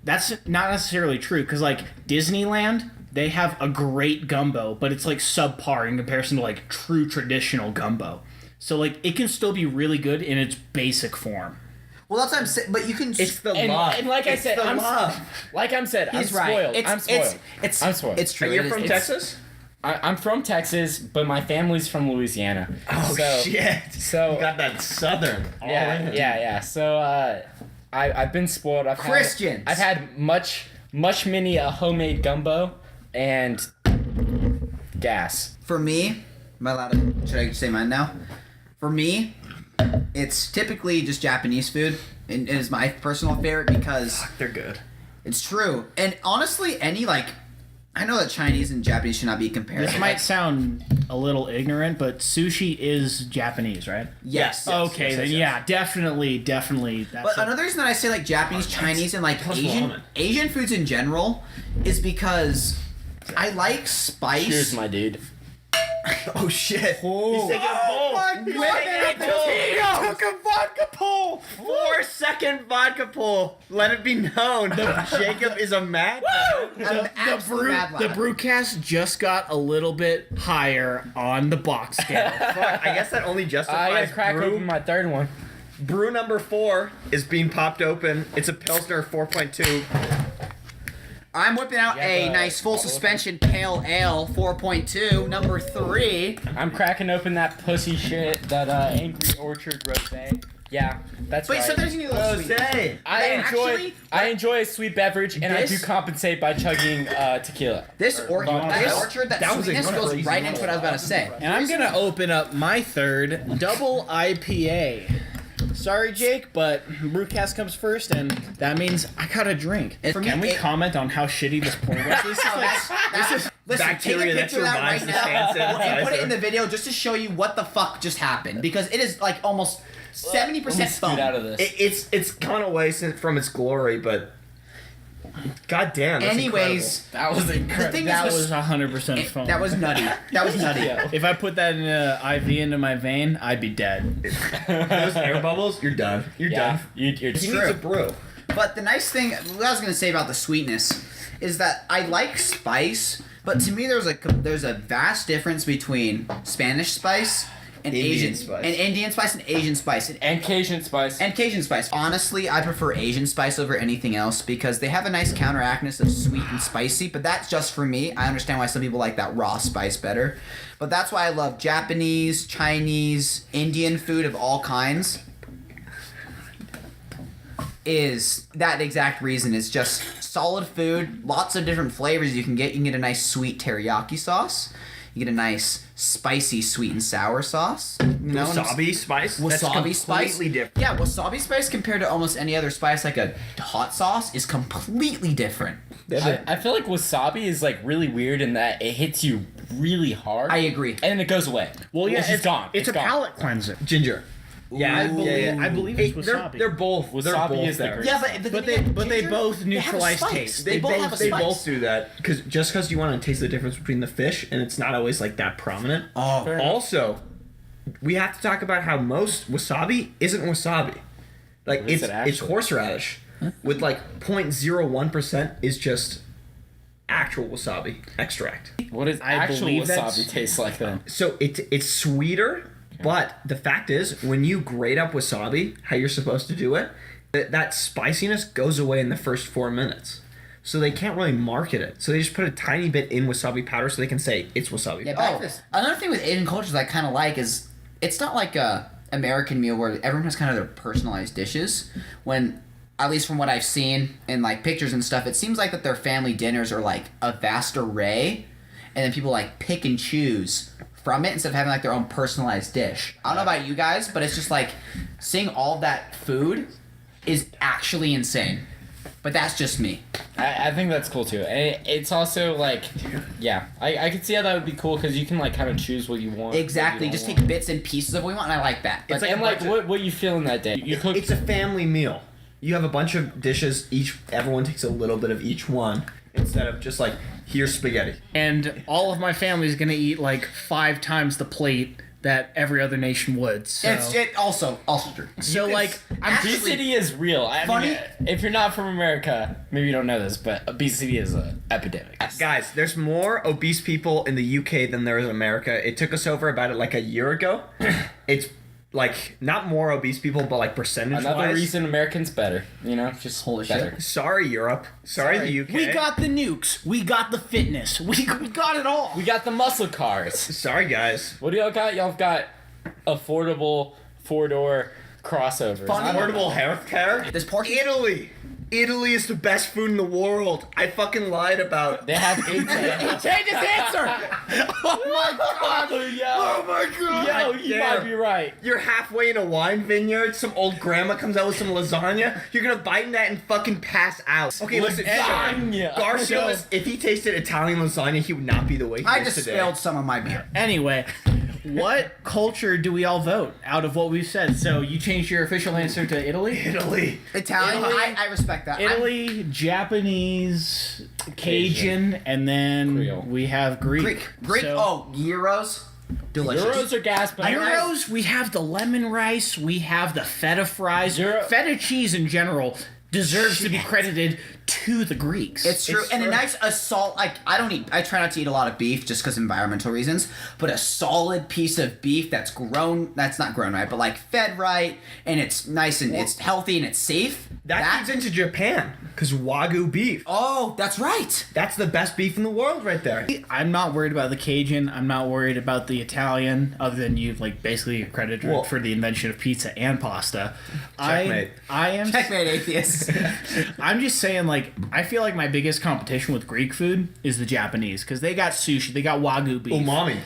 that's not necessarily true. Because like Disneyland, they have a great gumbo, but it's like subpar in comparison to like true traditional gumbo. So like it can still be really good in its basic form. Well, that's what I'm saying. But you can. It's the And, love. and like I It's said, the I'm love. like I'm said, I'm He's right. spoiled. I'm spoiled. I'm spoiled. It's true. You're It is- from it's- Texas? I'm from Texas, but my family's from Louisiana. Oh so, shit! so- you got that southern. all Yeah, in it. yeah. So I've been spoiled. Christians. I've had much many homemade gumbo and gas. For me, am I allowed to? Should I say mine now? For me, it's typically just Japanese food, and it is my personal favorite because They're good. it's true. And honestly, I know that Chinese and Japanese should not be compared. This might sound a little ignorant, but sushi is Japanese, right? yes. Okay, yes, then yes. yeah, definitely. That's But another reason that I say like Japanese, Chinese, and like plus Asian ramen. Asian foods in general is because I like spice. Cheers, my dude. Oh shit! Oh. He's taking a pull. my He's God, taking a pull. Took a vodka pull. 4-second vodka pull. Let it be known that Jacob is a mad. I'm absolutely mad the loud. brewcast just got a little bit higher on the box scale. Fuck, I guess that only I justifies gotta crack brew. open my third one. Brew number 4 is being popped open. It's a Pilsner 4.2. I'm whipping out a Yeah, nice full suspension pale ale 4.2 number 3. I'm cracking open that pussy shit, that Angry Orchard rosé. Yeah, that's But right. sometimes you need a little sweet. Jose. I enjoy a sweet beverage, and I do This- compensate by chugging tequila. This orchard, That orchard, that was a sweetness goes crazy right into what I was about to say. And I'm gonna open up my third double IPA. Sorry, Jake, but brewcast comes first, and that means I got a drink. And for me, Can we it- comment on how shitty this pour was? This is like, Listen, bacteria take a that picture of that right survives the hand now and put it sanitizer. in the video just to show you what the fuck just happened because it is like almost 70% Let me scoot foam. out of this. It's gone away from its glory, but god damn. That's Anyways, That was the incredible. thing that is, was 100% it- foam. that was nutty. That was nutty. If I put that in an IV into my vein, I'd be dead. incredible. Those air bubbles, you're done. You're yeah, done. you're He true. needs a brew. But the nice thing, what I was gonna say about the sweetness, is that I like spice, but to me there's a vast difference between Spanish spice and Indian Asian spice. and Indian spice and Asian spice And Cajun spice. and Cajun spice. Honestly, I prefer Asian spice over anything else because they have a nice counteractness of sweet and spicy, but that's just for me. I understand why some people like that raw spice better. But that's why I love Japanese, Chinese, Indian food of all kinds. Is that exact reason. It's just solid food, lots of different flavors you can get. You can get a nice sweet teriyaki sauce. You get a nice spicy sweet and sour sauce. You know, Wasabi spice? That's Wasabi spice. completely different. Yeah, wasabi spice compared to almost any other spice, like a hot sauce, is completely different. I feel like wasabi is like really weird in that it hits you really hard. I agree. And then it goes away. Well, yeah, it's gone. It's a gone. palate cleanser. Ginger. Yeah, I believe it's wasabi. They're both. They're Wasabi both is the there. great- Yeah, but they ginger, both they have a neutralize spice. taste. They both have a They spice. both do that because you want to taste the difference between the fish, and it's not always like that prominent. Oh, Also, we have to talk about how most wasabi isn't wasabi. Like What is it's it actually? horseradish, with like 0.01% is just actual wasabi extract. What does I actual believe wasabi that's- taste like then? So it's sweeter, but the fact is, when you grate up wasabi, how you're supposed to do it, that spiciness goes away in the first 4 minutes. So they can't really market it. So they just put a tiny bit in wasabi powder so they can say it's wasabi yeah. powder. Back to this. Another thing with Asian cultures I kind of like is it's not like a American meal where everyone has kind of their personalized dishes. When, at least from what I've seen in like pictures and stuff, it seems like that their family dinners are like a vast array, and then people like pick and choose from it instead of having like their own personalized dish. I don't know about you guys, but it's just like seeing all that food is actually insane. But that's just me. I think that's cool too. And it's also like, yeah, I could see how that would be cool because you can like kind of choose what you want. Exactly. what you Just don't take want. bits and pieces of what we want, and I like that. But It's like And a like bunch of- what you feel in that day. You cook. It's a family meal. You have a bunch of dishes. Everyone takes a little bit of each one instead of just like here's spaghetti. And all of my family's gonna eat like 5 times the plate that every other nation would. So, It also true. so like, Obesity is real. I Funny- mean, if you're not from America, maybe you don't know this, but obesity is an epidemic. Guys, there's more obese people in the UK than there is in America. It took us over about like a year ago. It's like not more obese people, but like percentage Another wise. reason Americans better. You know, just Holy better. shit. Sorry, Europe. Sorry, the UK. we got the nukes, we got the fitness, we got it all. We got the muscle cars. Sorry, guys. What do y'all got? Y'all got affordable 4-door crossovers. Funny. I don't know. Affordable healthcare. This pork Italy. Italy is the best food in the world. I fucking lied about. They have pizza. Change his answer. Oh my god! Oh my god! Yo, you might be right. You're halfway in a wine vineyard. Some old grandma comes out with some lasagna. You're gonna bite in that and fucking pass out. Okay, listen. Lasagna. Garcio, if he tasted Italian lasagna, he would not be the way he I is just today. spilled some of my beer. Anyway, what culture do we all vote out of what we've said? So you changed your official answer to Italy? Italy. Italian. Italy. I respect that. Italy, Japanese, Cajun, and then Creole. we have Greek. Greek. So- Oh, gyros. Delicious. Euros are gas, but Gyros, we have the lemon rice, we have the feta fries. Gyro- Feta cheese in general deserves to be credited to the Greeks. It's true. And a true. nice assault. Like I try not to eat a lot of beef just because environmental reasons. But a solid piece of beef that's grown. That's not grown right, but like fed right, and it's nice and it's healthy and it's safe. That feeds into Japan, because Wagyu beef. Oh, that's right. That's the best beef in the world right there. I'm not worried about the Cajun. I'm not worried about the Italian, other than you like basically credited Well- for the invention of pizza and pasta. Checkmate. I am. Checkmate, atheists. I'm just saying, like, I feel like my biggest competition with Greek food is the Japanese because they got sushi, they got Wagyu beef. Umami.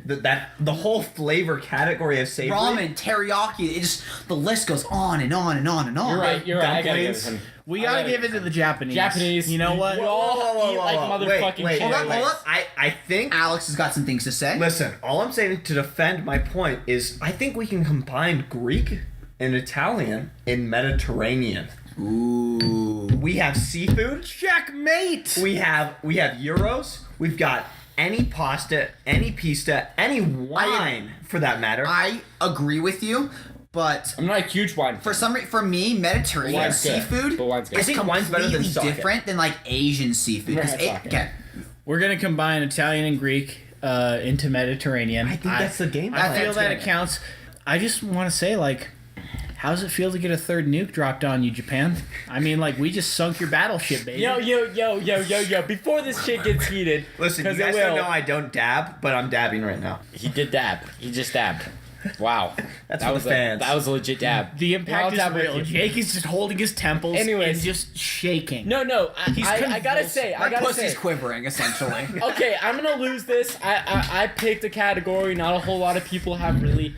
The whole flavor category of savory. Ramen, teriyaki. It just the list goes on and on and on and on. You're right. You're right. I gotta give it Dumplings. to him. We I gotta gotta give it to the Japanese. Japanese. You know what? We all eat like motherfucking Wait, chicken. hold on. I think. Alex has got some things to say. Listen, all I'm saying to defend my point is I think we can combine Greek and Italian in Mediterranean. Ooh. We have seafood. Checkmate. We have euros. We've got any pasta, any pista, any wine for that matter. I agree with you, but I'm not a huge wine. for me, Mediterranean Wine's good, seafood but wine's good. is I think wine's better than completely sake. different than like Asian seafood. 'Cause Right, sake. okay, We're gonna combine Italian and Greek. into Mediterranean. I think that's the game I plan. feel that it counts. I just want to say, like, how does it feel to get a third nuke dropped on you, Japan? I mean, like, we just sunk your battleship, baby. Yo. Before this shit gets heated. Listen, you 'cause guys it don't will. know I don't dab, but I'm dabbing right now. He did dab. He just dabbed. Wow. That's that for was the fans. That was a legit dab. The I'll impact is dab with real. you. Jake is just holding his temples Anyways. and just shaking. No. I gotta say. My I gotta pussy's say. quivering, essentially. Okay, I'm gonna lose this. I picked a category not a whole lot of people have really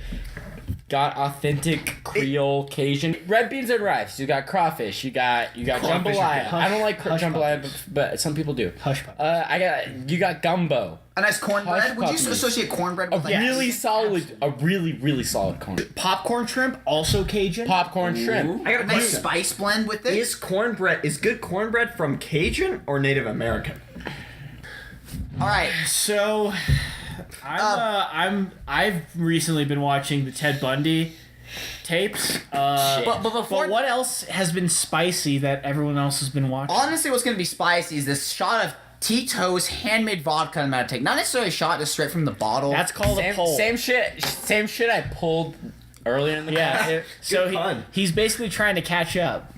got authentic Creole Cajun. Red beans and rice. You got crawfish. You got jambalaya. I don't like Hush jambalaya, puppies. but some people do. Hush puppies. You got gumbo. A nice cornbread. Hush Would you puppies. associate cornbread with like Really solid. A really solid corn. Popcorn shrimp, also Cajun. Popcorn shrimp. I got a nice spice blend with it? Is good cornbread from Cajun or Native American? All right. So, I've recently been watching the Ted Bundy tapes. But before But what else has been spicy that everyone else has been watching? honestly, what's gonna be spicy is this shot of Tito's handmade vodka I'm about to take. Not necessarily a shot, just straight from the bottle. That's called a poll. Same shit I pulled earlier in the Yeah. So pun. he's basically trying to catch up.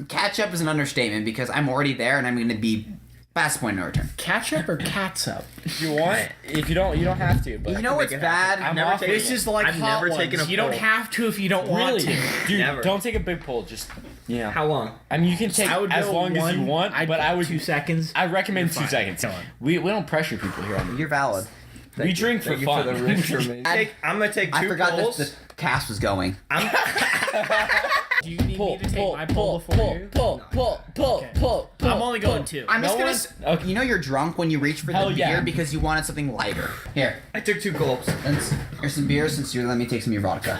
Catch up is an understatement because I'm already there and I'm gonna be fast point no return. Catch up or cats up? If you want, if you don't have to. But You know what's it bad? I'm never off taken This one. is like I've hot never ones. taken a You don't poll. have to if you don't want really, to. dude, Never. don't take a big pull. Just How long? I mean, you can take I would as go long as you one, want, I'd but go I would. 2 seconds. I recommend 2 fine. seconds. Come on. We don't pressure people here on the. You're valid. We drink for Thank you fun. for the ring I'm gonna take 2 I forgot polls. that the cast was going. Do you need me to take my poll before you? pull. I'm only going 2. I'm just No gonna. one- okay. You know you're drunk when you reach for Hell the beer yeah. because you wanted something lighter. Here, I took 2 gulps. here's some beer since you let me take some of your vodka.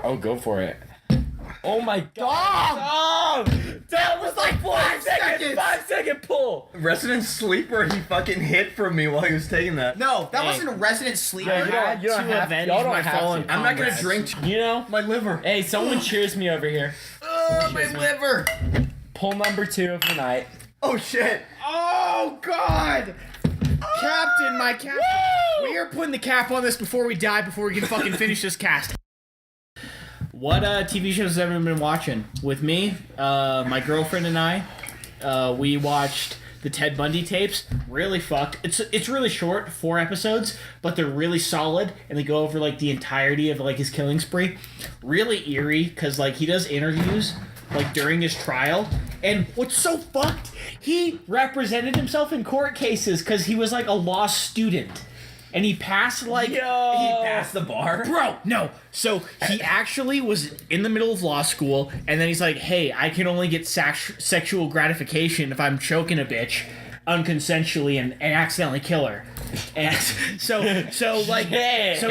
Oh, go for it. Oh my god! That was like 5 seconds. 5-second pull. Resident sleeper, he fucking hit from me while he was taking that. No, that Hey. wasn't a resident sleeper. Yeah, you don't to have avenge y'all don't my have fallen to. I'm not gonna comrades. drink You know? my liver. Hey, someone cheers me over here. My liver. Pull number 2 of the night. Oh shit. Oh God! Captain, my captain. We are putting the cap on this before we die, before we can fucking finish this cast. What TV shows have everyone been watching? With me, my girlfriend and I, we watched the Ted Bundy tapes. Really fucked. It's really short, 4 episodes, but they're really solid, and they go over like the entirety of like his killing spree. Really eerie, because like he does interviews like during his trial, and what's so fucked, he represented himself in court cases because he was like a law student. And he passed like He passed the bar. Bro, no. So he actually was in the middle of law school, and then he's like, "Hey, I can only get sexual gratification if I'm choking a bitch unconsensually and accidentally kill her." And so like, Yeah, so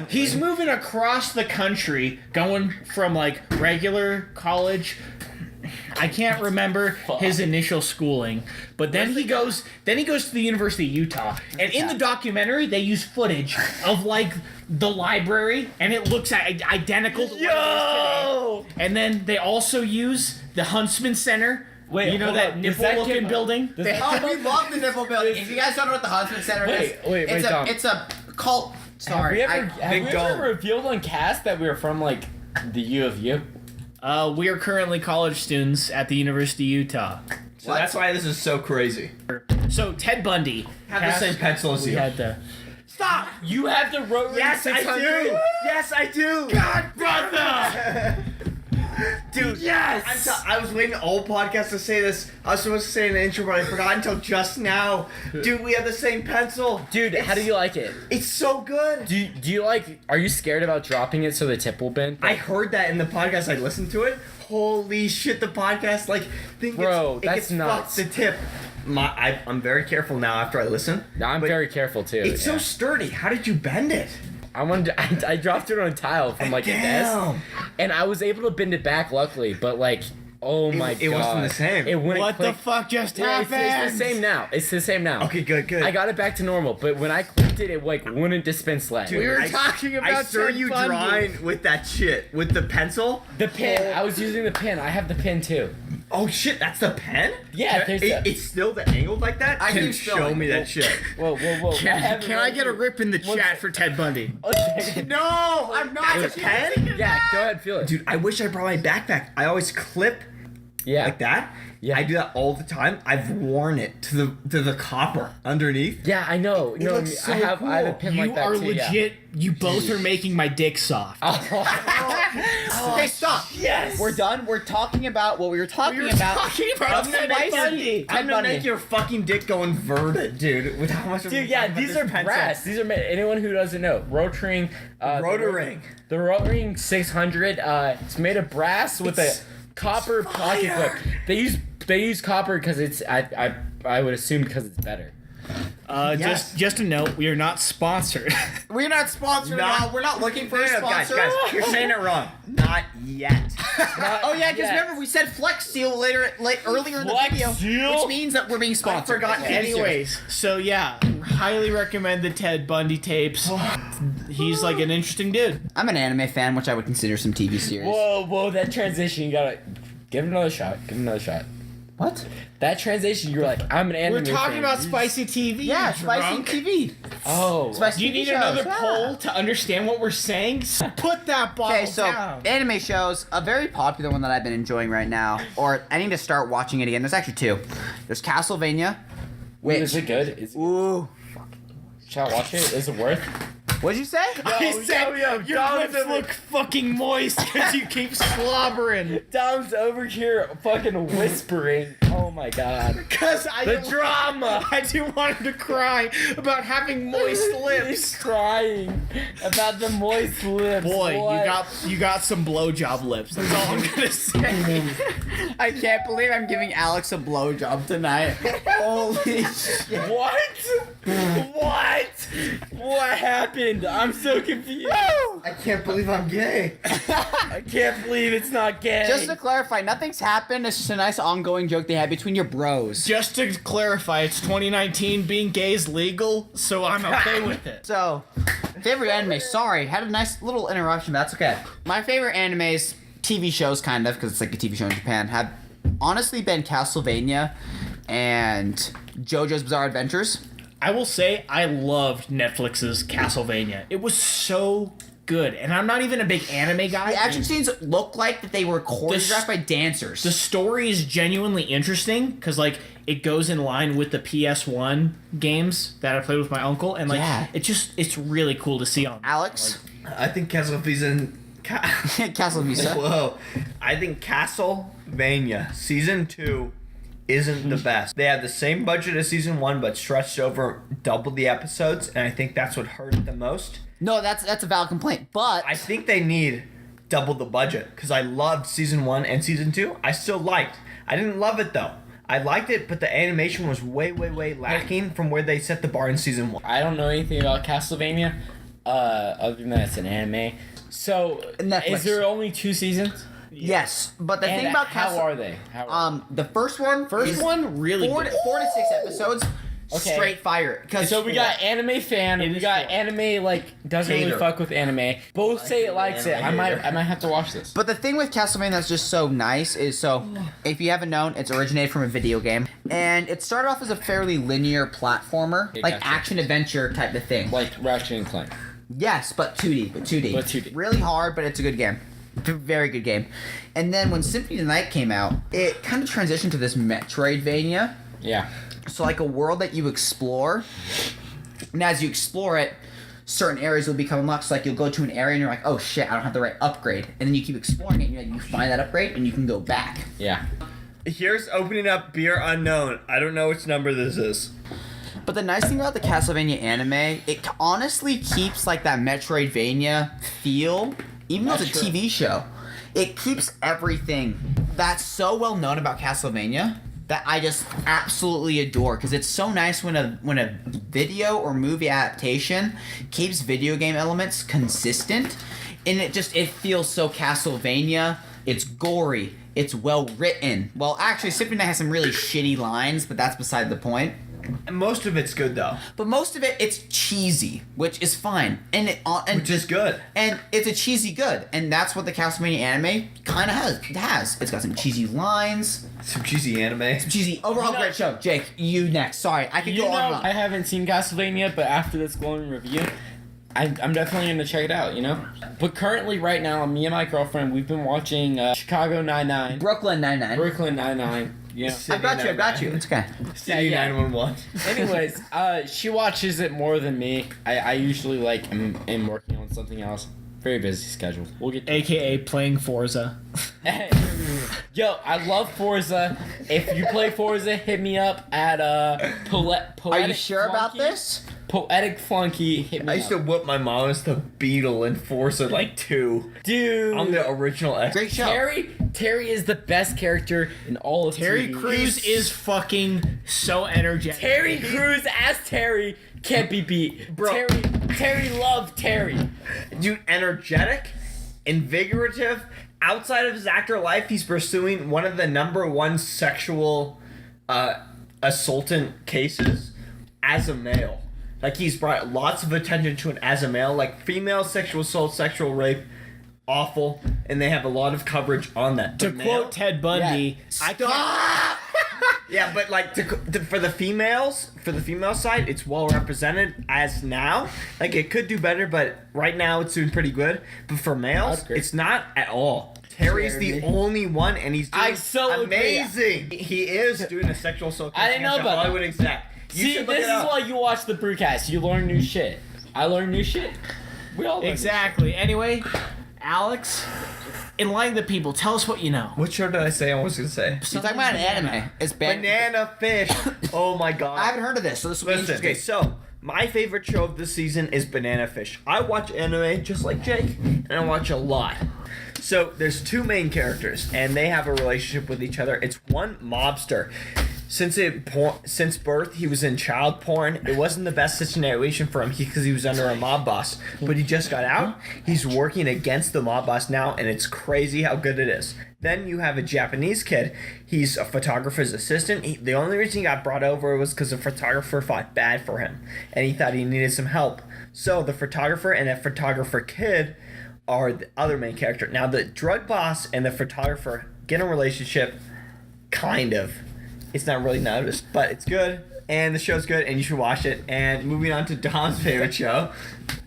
he's moving across the country, going from like regular college. I can't remember his initial schooling, but then he goes to the University of Utah, and in the documentary they use footage of like the library, and it looks identical to what it is today. And then they also use the Huntsman Center. Wait, you know hold that on. Does that nipple-looking give- building? does They- Oh, we love the nipple building. If you guys don't know what the Huntsman Center is, Wait, Dom. it's a cult. Sorry, Have Big we dome. ever revealed on cast that we were from like the U of U? we are currently college students at the University of Utah. So that's why this is so crazy. So Ted Bundy Have the same pencil as We you. had the. Stop! You have the rotary Yes, I 600? do! Yes, I do! God, brother! Dude, Yes! I was waiting the whole podcast to say this. I was supposed to say in the intro, but I forgot until just now. Dude, we have the same pencil. Dude, how do you like it? It's so good. Do you like? Are you scared about dropping it so the tip will bend? I heard that in the podcast. I listened to it. Holy shit, the podcast, like, Bro, it that's gets nuts. fucked, the tip. I'm very careful now after I listen. I'm but very careful too. It's so yeah. sturdy. How did you bend it? I dropped it on a tile from like a desk, Damn. and I was able to bend it back luckily. But like, oh my god, it wasn't the same. It wouldn't What the click. fuck just Yeah, happened? it's the same now. It's the same now. Okay, good. I got it back to normal, but when I clicked it, it like wouldn't dispense lead. Dude, We were I- talking I about saw Ted you Bundy. drawing with that shit with the pencil. The pin. I was using the pin. I have the pin too. Oh shit, that's the pen? Yeah, there's it's still the angled like that? I Can keep you show spelling. me that shit? Whoa. Can I get a rip in the chat for Ted Bundy? No, I'm not. It's a pen? Yeah, go ahead, feel it. Dude, I wish I brought my backpack. I always clip Yeah. like that. Yeah. I do that all the time. I've worn it to the copper underneath. Yeah, I know. You know, looks so I have a pin You like that are too. Yeah. legit. You both are making my dick soft. Okay, stop. Yes. We're done. We're talking about what we were talking about. about Ted Bundy. I'm gonna make your fucking dick go inverted, dude. With how much? Dude, yeah, these are brass. These are anyone who doesn't know. Rotring. Rotoring. The Rotring 600. It's made of brass with a copper pocket clip. They use copper because it's I would assume because it's better. Yes. Just a note, we are not sponsored. We're not sponsored. Not- We're not looking for No, a no, guys, sponsor. you're saying it wrong. Not yet. Oh yeah, because Yes. remember we said Flex Seal earlier in the Flex video, Seal? which means that we're being sponsored. forgot Anyways, so yeah, highly recommend the Ted Bundy tapes. He's like an interesting dude. I'm an anime fan, which I would consider some TV series. Whoa, that transition, you gotta give it another shot. What? That transition, you were like, I'm an anime We're talking fan. about You- spicy TV. Yeah, you spicy drunk. TV. Oh. Spicy Do you TV need shows, another yeah. poll to understand what we're saying? Put that bottle Okay, so down. anime shows, a very popular one that I've been enjoying right now, or I need to start watching it again. There's actually two. There's Castlevania, Is which it good? ooh, Shall I watch it? Is it worth? what'd you say? I said your lips look fucking moist because you keep slobbering. Dom's over here fucking whispering. Oh my god. Because I The don't- drama! I do want him to cry about having moist He's lips. crying about the moist lips. Boy, What? you got some blowjob lips. That's all I'm gonna say. I can't believe I'm giving Alex a blowjob tonight. Holy shit. What? What? What happened? I'm so confused. I can't believe I'm gay. I can't believe it's not gay. Just to clarify, nothing's happened. It's just a nice ongoing joke they had between your bros. Just to clarify, it's 2019. Being gay is legal, so I'm okay with it. So, favorite anime. Sorry, had a nice little interruption, but that's okay. My favorite animes, TV shows, kind of, because it's like a TV show in Japan, have honestly been Castlevania and JoJo's Bizarre Adventures. I will say I loved Netflix's Castlevania. It was so good, and I'm not even a big anime guy. The action scenes look like that they were choreographed by dancers. The story is genuinely interesting because like it goes in line with the PS1 games that I played with my uncle, and like Yeah. it's really cool to see on. Alex, I think Castlevania. Castlevania. Whoa. I think Castlevania Season 2 isn't the best. They have the same budget as Season 1, but stretched over double the episodes, and I think that's what hurt it the most. No, that's a valid complaint, but I think they need double the budget, because I loved Season 1 and Season 2. I still liked. I didn't love it, though. I liked it, but the animation was way lacking from where they set the bar in Season 1. I don't know anything about Castlevania, other than that it's an anime. So, Netflix. is there only 2 seasons? yes, but the And thing about how are they? the first one, First is one really four good. to 6 episodes, Okay. straight fire. Cause So we got anime fan, and we is got four. anime like doesn't really Hater. fuck with anime. Both say it likes it. I might have to watch this. But the thing with Castlevania that's just so nice is, so if you haven't known, it's originated from a video game, and it started off as a fairly linear platformer, like gotcha. action adventure type of thing. Like Ratchet and Clank. Yes, but 2D. But 2D. Really hard, but it's a good game. Very good game. And then when Symphony of the Night came out, it kind of transitioned to this Metroidvania. Yeah. So like a world that you explore, and as you explore it, certain areas will become unlocked. So like you'll go to an area and you're like, oh shit, I don't have the right upgrade. And then you keep exploring it and you find that upgrade and you can go back. Yeah. Here's opening up Beer Unknown. I don't know which number this is. But the nice thing about the Castlevania anime, it honestly keeps like that Metroidvania feel, even though it's a That's true. TV show. It keeps everything that's so well known about Castlevania that I just absolutely adore, because it's so nice when a video or movie adaptation keeps video game elements consistent, and it feels so Castlevania. It's gory. It's well written. Well, actually, Symphony has some really shitty lines, but that's beside the point. Most of it's good though, But most of it's cheesy, which is fine, and which is good. and it's a cheesy good, and that's what the Castlevania anime kind of has. It has. It's got some cheesy lines, Some cheesy anime. cheesy overall great show. Jake, you next. Sorry, I could You go know, on and on. I haven't seen Castlevania, but after this glowing review, I'm definitely gonna check it out. You know, but currently, right now, me and my girlfriend, we've been watching Chicago 9-9, Brooklyn Nine-Nine. Brooklyn 9-9. You know. I've got you. It's okay. City Yeah. 911. Anyways, she watches it more than me. I usually am working on something else. Very busy schedule. We'll get to AKA playing Forza. Yo, I love Forza. If you play Forza, hit me up at Poetic Are you sure about Flunky. this? Poetic Flunky, hit me I used to up. whoop my mom as the Beetle in Forza like 2. Dude. I'm the original X. Great show. Terry is the best character in all of Terry TV. Crews is fucking so energetic. Terry Crews as Terry can't be beat. Bro. Terry loved Terry. Dude, energetic, invigorative. Outside of his actor life, he's pursuing one of the #1 sexual assaultant cases as a male. Like, he's brought lots of attention to it as a male. Like, female sexual assault, sexual rape, awful. And they have a lot of coverage on that. To But male- quote Ted Bundy, I can't. Yeah, but like for the female side, it's well represented as now. Like, it could do better, but right now it's doing pretty good. But for males, That's great. it's not at all. Terry's the only one, and he's doing I so agree. amazing. He is doing a sexual assault. I didn't know against a about that. Hollywood exec. You See, should look this it is up. why you watch the Brewcast. You learn new shit. I learn new shit. We all learn new Exactly. Anyway, Alex, enlighten the people. Tell us what you know. What show did I say I was gonna say? You're talking about an anime. It's bad. Banana Fish. Oh my god. I haven't heard of this, so this will be Listen, interesting. okay, so my favorite show of this season is Banana Fish. I watch anime just like Jake, and I watch a lot. So there's 2 main characters, and they have a relationship with each other. It's one mobster. Since birth, he was in child porn. It wasn't the best situation for him because he was under a mob boss. But he just got out. He's working against the mob boss now, and it's crazy how good it is. Then you have a Japanese kid. He's a photographer's assistant. The only reason he got brought over was because the photographer fought bad for him, and he thought he needed some help. So the photographer and that photographer kid are the other main character. Now the drug boss and the photographer get in a relationship, kind of. It's not really noticed, but it's good, and the show's good, and you should watch it. And moving on to Dom's favorite show.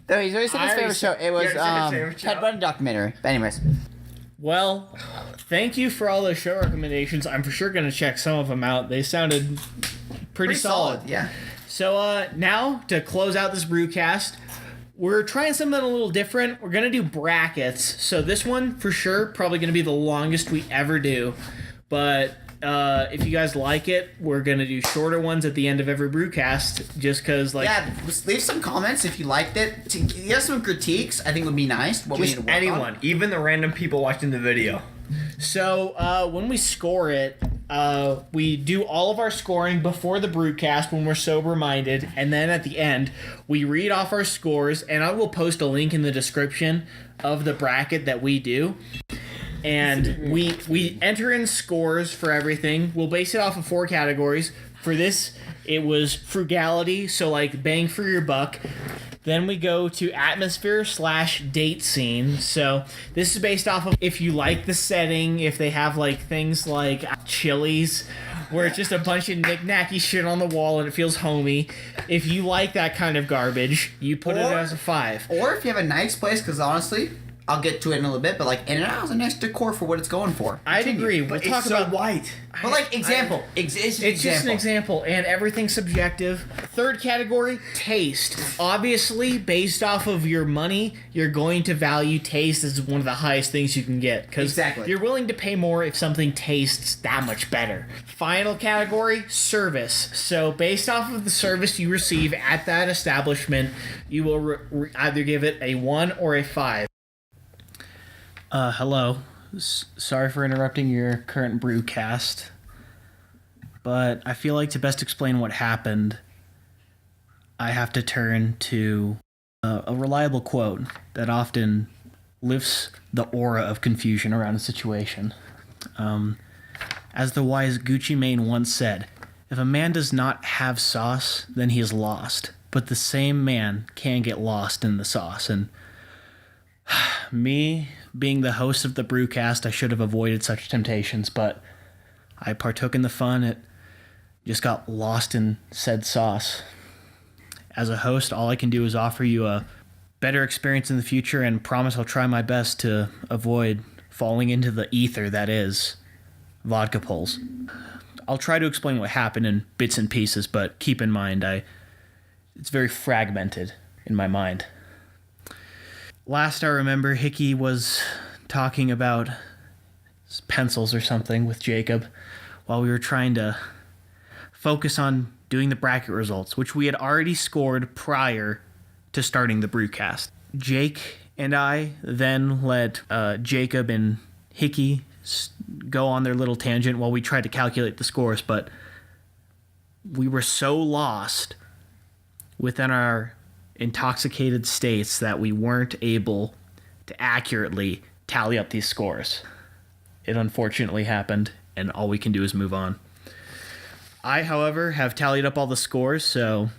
No, he's already said his I favorite show. It was You already said his favorite show? Ted Bundy documentary. But anyways, Well, thank you for all those show recommendations. I'm for sure going to check some of them out. They sounded pretty solid. Yeah. So now, to close out this brewcast, we're trying something a little different. We're going to do brackets. So this one, for sure, probably going to be the longest we ever do. But if you guys like it, we're going to do shorter ones at the end of every brewcast, just because, like... Yeah, just leave some comments if you liked it. To give us some critiques, I think would be nice. What we need Just to work anyone, on. even the random people watching the video. So when we score it, we do all of our scoring before the brewcast when we're sober-minded, and then at the end, we read off our scores, and I will post a link in the description of the bracket that we do. And we enter in scores for everything. We'll base it off of 4 categories. For this, it was frugality, so like bang for your buck. Then we go to atmosphere/date scene. So this is based off of if you like the setting, if they have like things like Chili's, where it's just a bunch of knick-knacky shit on the wall and it feels homey. If you like that kind of garbage, you put it Or- as a 5. Or if you have a nice place, because honestly, I'll get to it in a little bit, but like In-N-Out has a nice decor for what it's going for. I'd agree. We'll But talk it's so about white. But like example, it's It's just an example, and everything's subjective. Third category, taste. Obviously, based off of your money, you're going to value taste as one of the highest things you can get. Because Exactly. you're willing to pay more if something tastes that much better. Final category, service. So based off of the service you receive at that establishment, you will either give it a 1 or a 5. Hello. Sorry for interrupting your current brewcast, but I feel like to best explain what happened, I have to turn to a reliable quote that often lifts the aura of confusion around a situation. As the wise Gucci Mane once said, If a man does not have sauce, then he is lost. But the same man can get lost in the sauce. And me, being the host of the Brewcast, I should have avoided such temptations, but I partook in the fun. It just got lost in said sauce. As a host, all I can do is offer you a better experience in the future and promise I'll try my best to avoid falling into the ether that is vodka pulls. I'll try to explain what happened in bits and pieces, but keep in mind, it's very fragmented in my mind. Last I remember, Hickey was talking about pencils or something with Jacob while we were trying to focus on doing the bracket results, which we had already scored prior to starting the Brewcast. Jake and I then let Jacob and Hickey go on their little tangent while we tried to calculate the scores, but we were so lost within our intoxicated states that we weren't able to accurately tally up these scores. It unfortunately happened, and all we can do is move on. I, however, have tallied up all the scores, so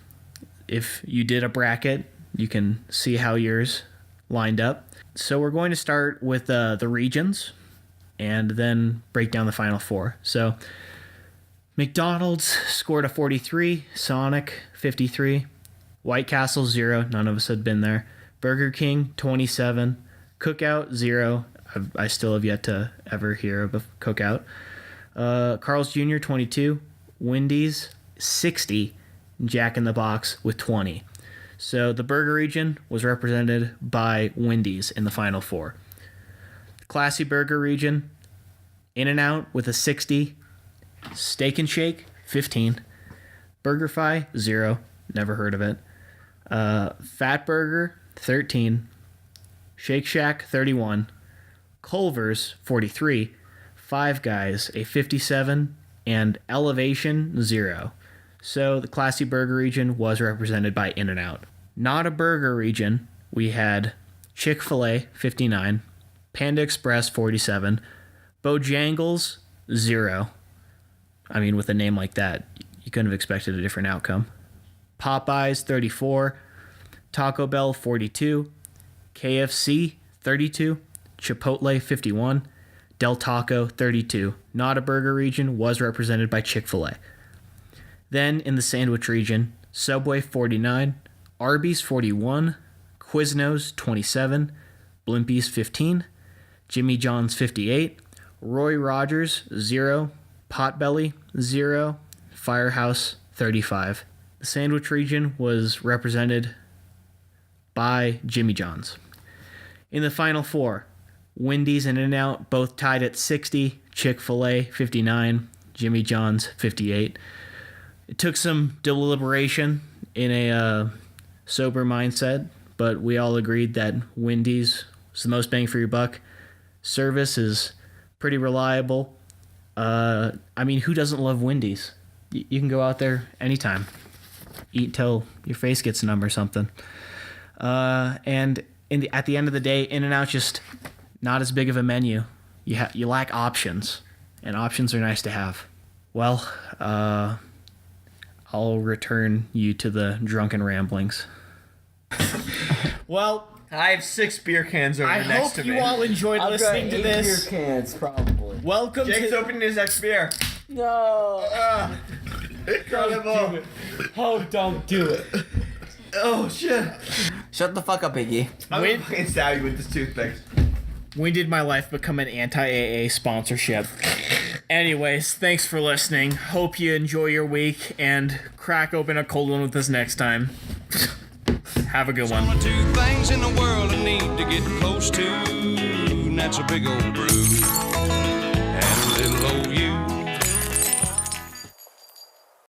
if you did a bracket, you can see how yours lined up. So we're going to start with the regions and then break down the final four. So McDonald's scored a 43, Sonic 53, White Castle 0, none of us had been there, Burger King 27, Cookout 0, I still have yet to ever hear of a Cookout, Carl's Jr. 22, Wendy's 60, Jack in the Box with 20. So the burger region was represented by Wendy's in the final four. Classy burger region, In-N-Out with a 60, Steak and Shake 15, BurgerFi 0, never heard of it, Fat Burger 13, Shake Shack 31, Culver's 43, Five Guys a 57, and Elevation 0. So the classy burger region was represented by In-N-Out. Not a burger region, we had Chick-fil-A 59, Panda Express 47, Bojangles 0. I mean, with a name like that, you couldn't have expected a different outcome. Popeyes 34, Taco Bell 42, KFC 32, Chipotle 51, Del Taco 32. Not a burger region was represented by Chick-fil-A. Then in the sandwich region, Subway 49, Arby's 41, Quiznos 27, Blimpies 15, Jimmy John's 58, Roy Rogers 0, Potbelly 0, Firehouse 35. The sandwich region was represented by Jimmy John's. In the final four, Wendy's and In-N-Out both tied at 60, Chick-fil-A 59, Jimmy John's 58. It took some deliberation in a sober mindset, but we all agreed that Wendy's was the most bang for your buck. Service is pretty reliable. I mean, who doesn't love Wendy's? You can go out there anytime, eat till your face gets numb or something. And at the end of the day, In-N-Out just not as big of a menu. You lack options, and options are nice to have. Well, I'll return you to the drunken ramblings. Well, I have 6 beer cans over I next to hope me. you all enjoyed listening to this. Beer cans, probably. Welcome Jake's to... opening his next beer. No. Incredible. Oh, don't do it. Oh, shit. Shut the fuck up, Iggy. I'm Wait. fucking stab you with this toothpick. When did my life become an anti-AA sponsorship? Anyways, thanks for listening. Hope you enjoy your week and crack open a cold one with us next time. Have a good one. Only two things in the world I need to get close to, and that's a big old brew and a little old you.